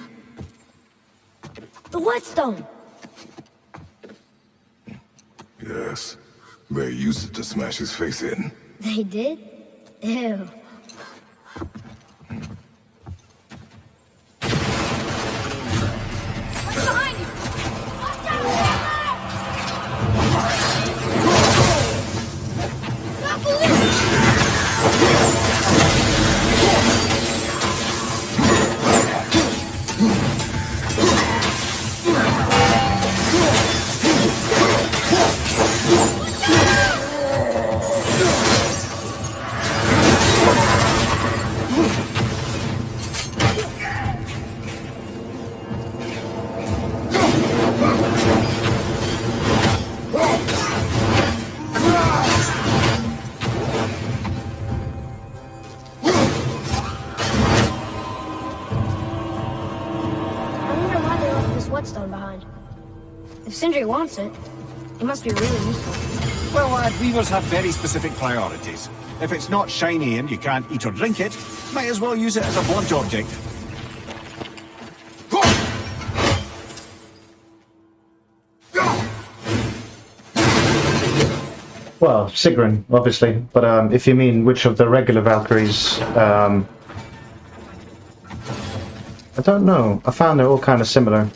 The whetstone! Yes. They used it to smash his face in. They did? Ew. What's behind you? Watch out! Not police! I wonder why they left this whetstone behind. If Sindri wants it, it must be really useful. Well, lad, weavers have very specific priorities. If it's not shiny and you can't eat or drink it, might as well use it as a blunt object. Well, Sigrun, obviously. But if you mean which of the regular Valkyries, I don't know. I found they're all kind of similar.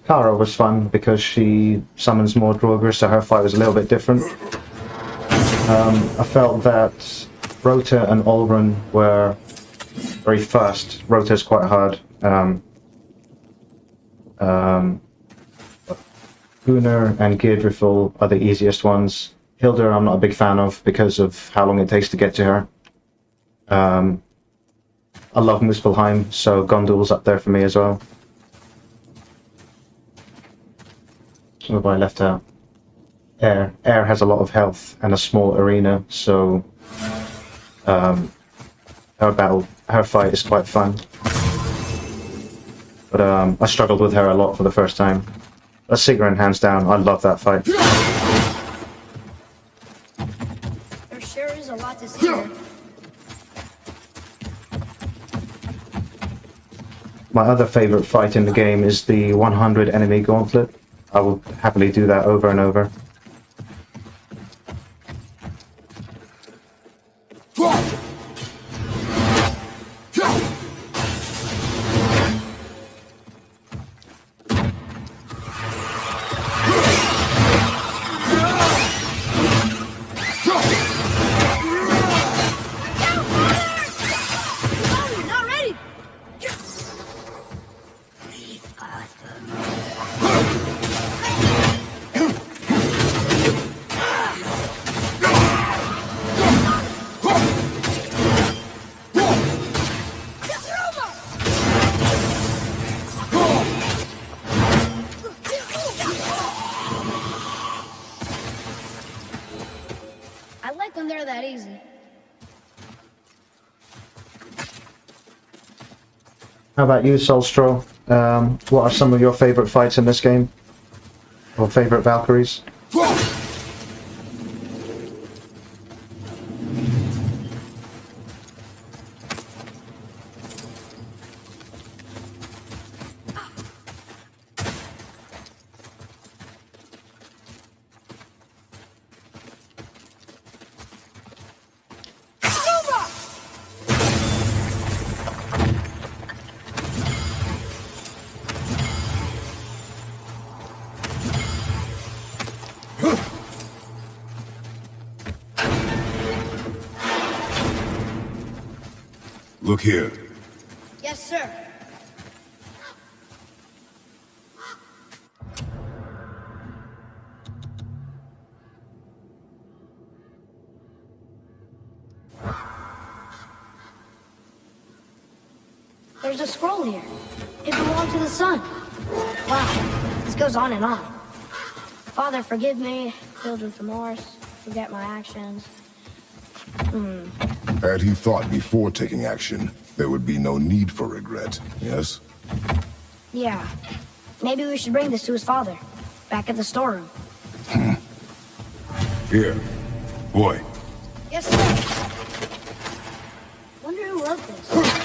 Kara was fun because she summons more Draugr, so her fight was a little bit different. I felt that Rota and Olrun were very fast. Rota's quite hard. Gunnar and Geirdrafil are the easiest ones. Hilda I'm not a big fan of because of how long it takes to get to her. I love Muspelheim, so Gondul's up there for me as well. What have I left out? Air. Air has a lot of health and a small arena, so her fight is quite fun. But I struggled with her a lot for the first time. But Sigrun, hands down, I love that fight. There sure is a lot to see here. My other favorite fight in the game is the 100 enemy gauntlet. I will happily do that over and over. Oh, not ready! I like when they're that easy. How about you, Solstraw? what are some of your favorite fights in this game? Or favorite Valkyries? Look here. Yes, sir. There's a scroll here. It belonged to the sun. Wow, this goes on and on. Father, forgive me, filled with remorse, forget my actions. Had he thought before taking action, there would be no need for regret, yes? Yeah. Maybe we should bring this to his father. Back at the storeroom. Here. Boy. Yes, sir. Wonder who wrote this.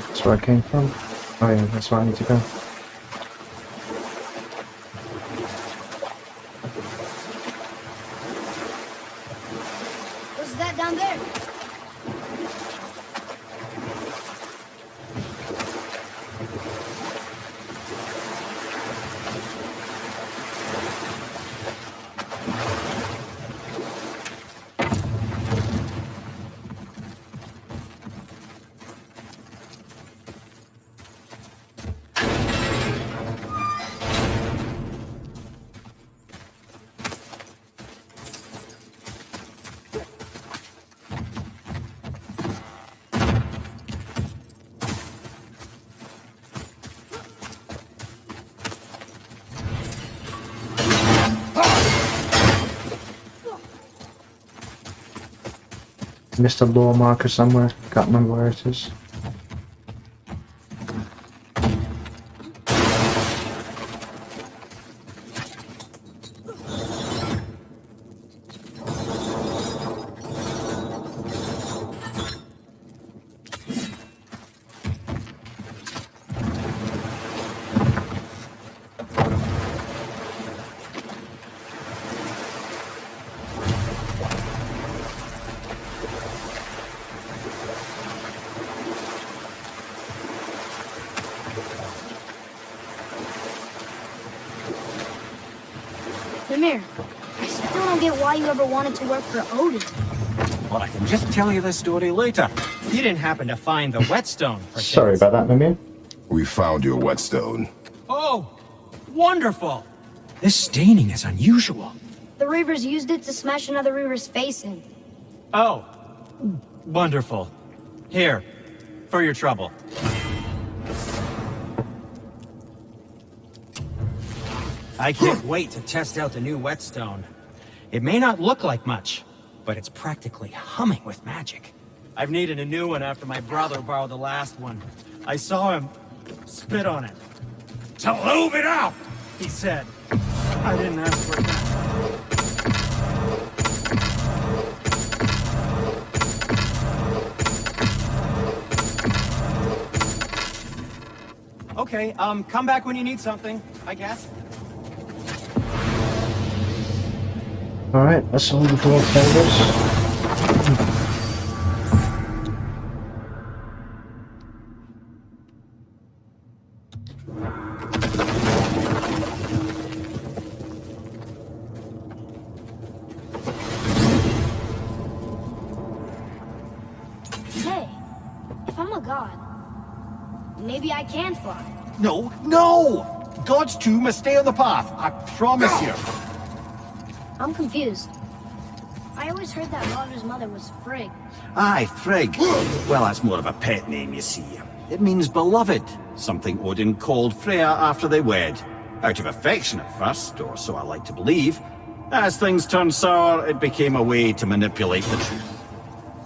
That's where I came from. Oh yeah, that's where I need to go. What's that down there? Missed a lore marker somewhere. Can't remember where it is. Mimir, I still don't get why you ever wanted to work for Odin. Well, I can just tell you the story later. You didn't happen to find the whetstone, perchance? Sorry about that, Mimir. We found your whetstone. Oh, wonderful! This staining is unusual. The Reavers used it to smash another Reaver's face in. Oh, wonderful. Here, for your trouble. I can't wait to test out the new whetstone. It may not look like much, but it's practically humming with magic. I've needed a new one after my brother borrowed the last one. I saw him spit on it. "To lube it up," he said. I didn't ask for it. Okay, come back when you need something, I guess. Alright, that's all the four favors. god. Maybe I can fly. No, no! God's two must stay on the path, I promise you. I'm confused. I always heard that Baldur's mother was Frigg. Aye, Frigg. Well, that's more of a pet name, you see. It means beloved, something Odin called Freya after they wed. Out of affection at first, or so I like to believe. As things turned sour, it became a way to manipulate the truth.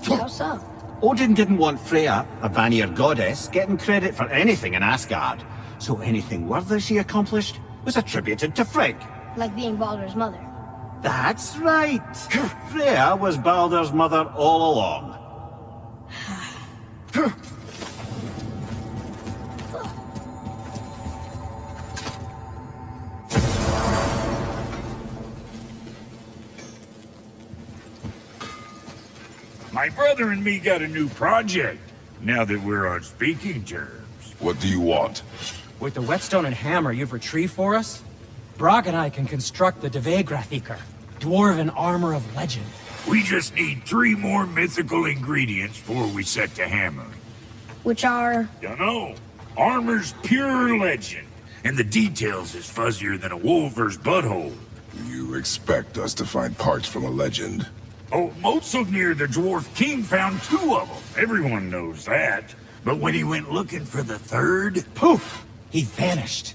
How so? Odin didn't want Freya, a Vanir goddess, getting credit for anything in Asgard. So anything worthy she accomplished was attributed to Frigg. Like being Baldur's mother. That's right. Freya was Baldur's mother all along. My brother and me got a new project, now that we're on speaking terms. What do you want? With the whetstone and hammer you've retrieved for us, Brok and I can construct the Dvegrathikr, dwarven armor of legend. We just need 3 more mythical ingredients before we set to hammering. Which are... Dunno. Armor's pure legend, and the details is fuzzier than a wolver's butthole. You expect us to find parts from a legend? Oh, Motsognir the Dwarf King found 2 of them. Everyone knows that. But when he went looking for the 3rd... Poof! He vanished.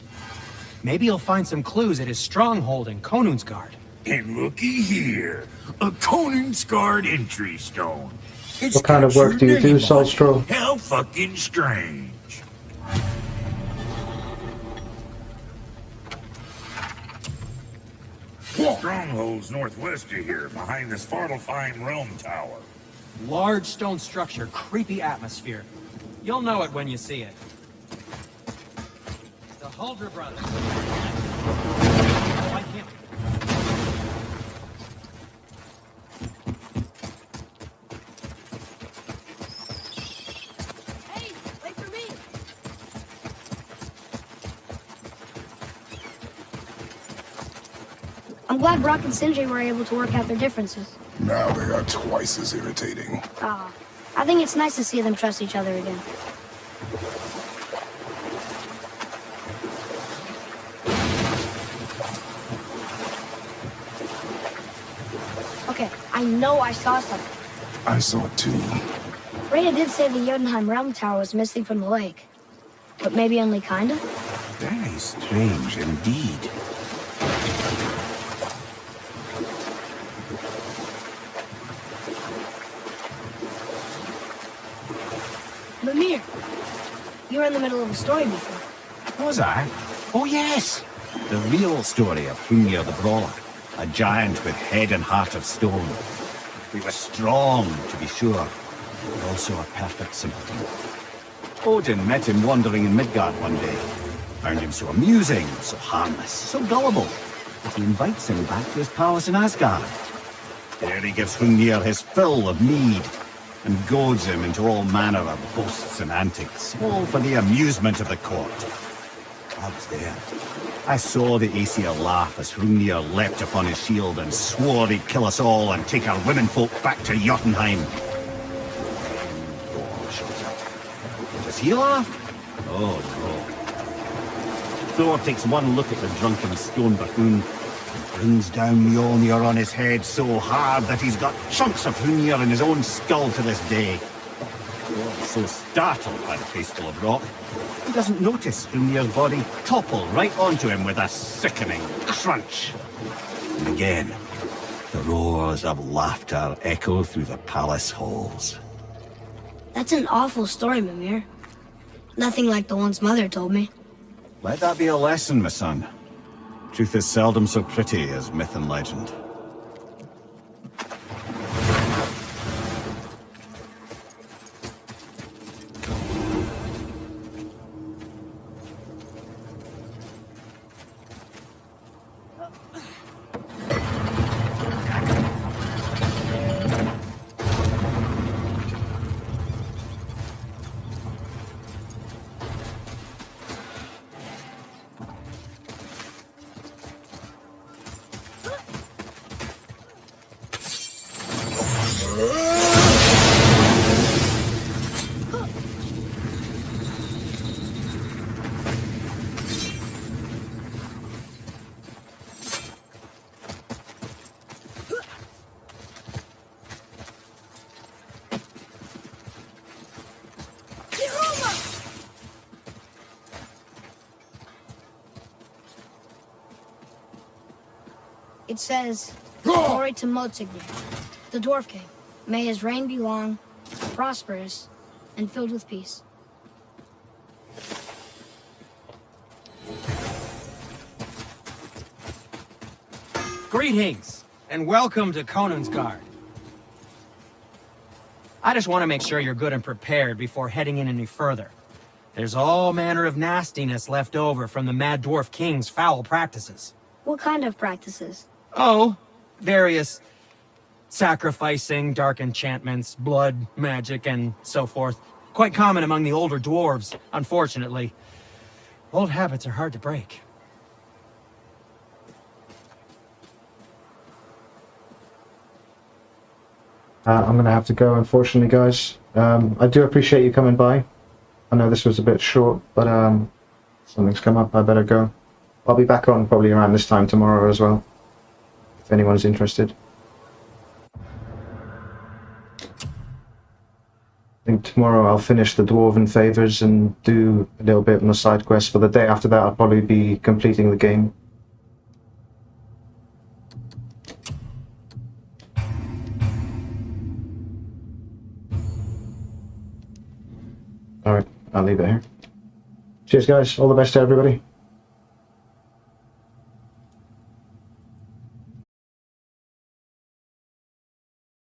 Maybe he'll find some clues at his stronghold in Konungsgard. And looky here, a Konungsgard entry stone. It's What kind of got work do your you do, name on it. Solstro? How fucking strange. Stronghold's northwest of here, behind the Svartalfheim Realm Tower. Large stone structure, creepy atmosphere. You'll know it when you see it. The Huldra brothers. Why can't we? Hey, wait for me! I'm glad Brock and Sindri were able to work out their differences. Now they are twice as irritating. I think it's nice to see them trust each other again. Okay, I know I saw something. I saw it too. Freya did say the Jotunheim Realm Tower was missing from the lake. But maybe only kinda? Very strange indeed. Mimir, you were in the middle of a story before. Was I? Oh yes! The real story of Hrungnir the Brawler. A giant with head and heart of stone. He was strong, to be sure, but also a perfect simpleton. Odin met him wandering in Midgard one day. Found him so amusing, so harmless, so gullible, that he invites him back to his palace in Asgard. There he gives Hrungnir his fill of mead, and goads him into all manner of boasts and antics, all for the amusement of the court. I was there. I saw the Aesir laugh as Hrungnir leapt upon his shield and swore he'd kill us all and take our womenfolk back to Jotunheim. Thor shows up. Does he laugh? Oh no. Thor takes one look at the drunken stone buffoon and brings down Mjolnir on his head so hard that he's got chunks of Hrungnir in his own skull to this day. Thor is so startled by the faceful of rock, he doesn't notice Hrungnir's body topple right onto him with a sickening crunch. And again, the roars of laughter echo through the palace halls. That's an awful story, Mimir. Nothing like the ones Mother told me. Let that be a lesson, my son. Truth is seldom so pretty as myth and legend. It says, Glory to Motsigny, the Dwarf King. May his reign be long, prosperous, and filled with peace. Greetings, and welcome to Conan's Guard. I just want to make sure you're good and prepared before heading in any further. There's all manner of nastiness left over from the Mad Dwarf King's foul practices. What kind of practices? Oh, various sacrificing, dark enchantments, blood, magic, and so forth. Quite common among the older dwarves, unfortunately. Old habits are hard to break. I'm going to have to go, unfortunately, guys. I do appreciate you coming by. I know this was a bit short, but something's come up. I better go. I'll be back on probably around this time tomorrow as well, if anyone's interested. I think tomorrow I'll finish the Dwarven Favors and do a little bit on the side quest. For the day after that, I'll probably be completing the game. Alright, I'll leave it here. Cheers guys, all the best to everybody.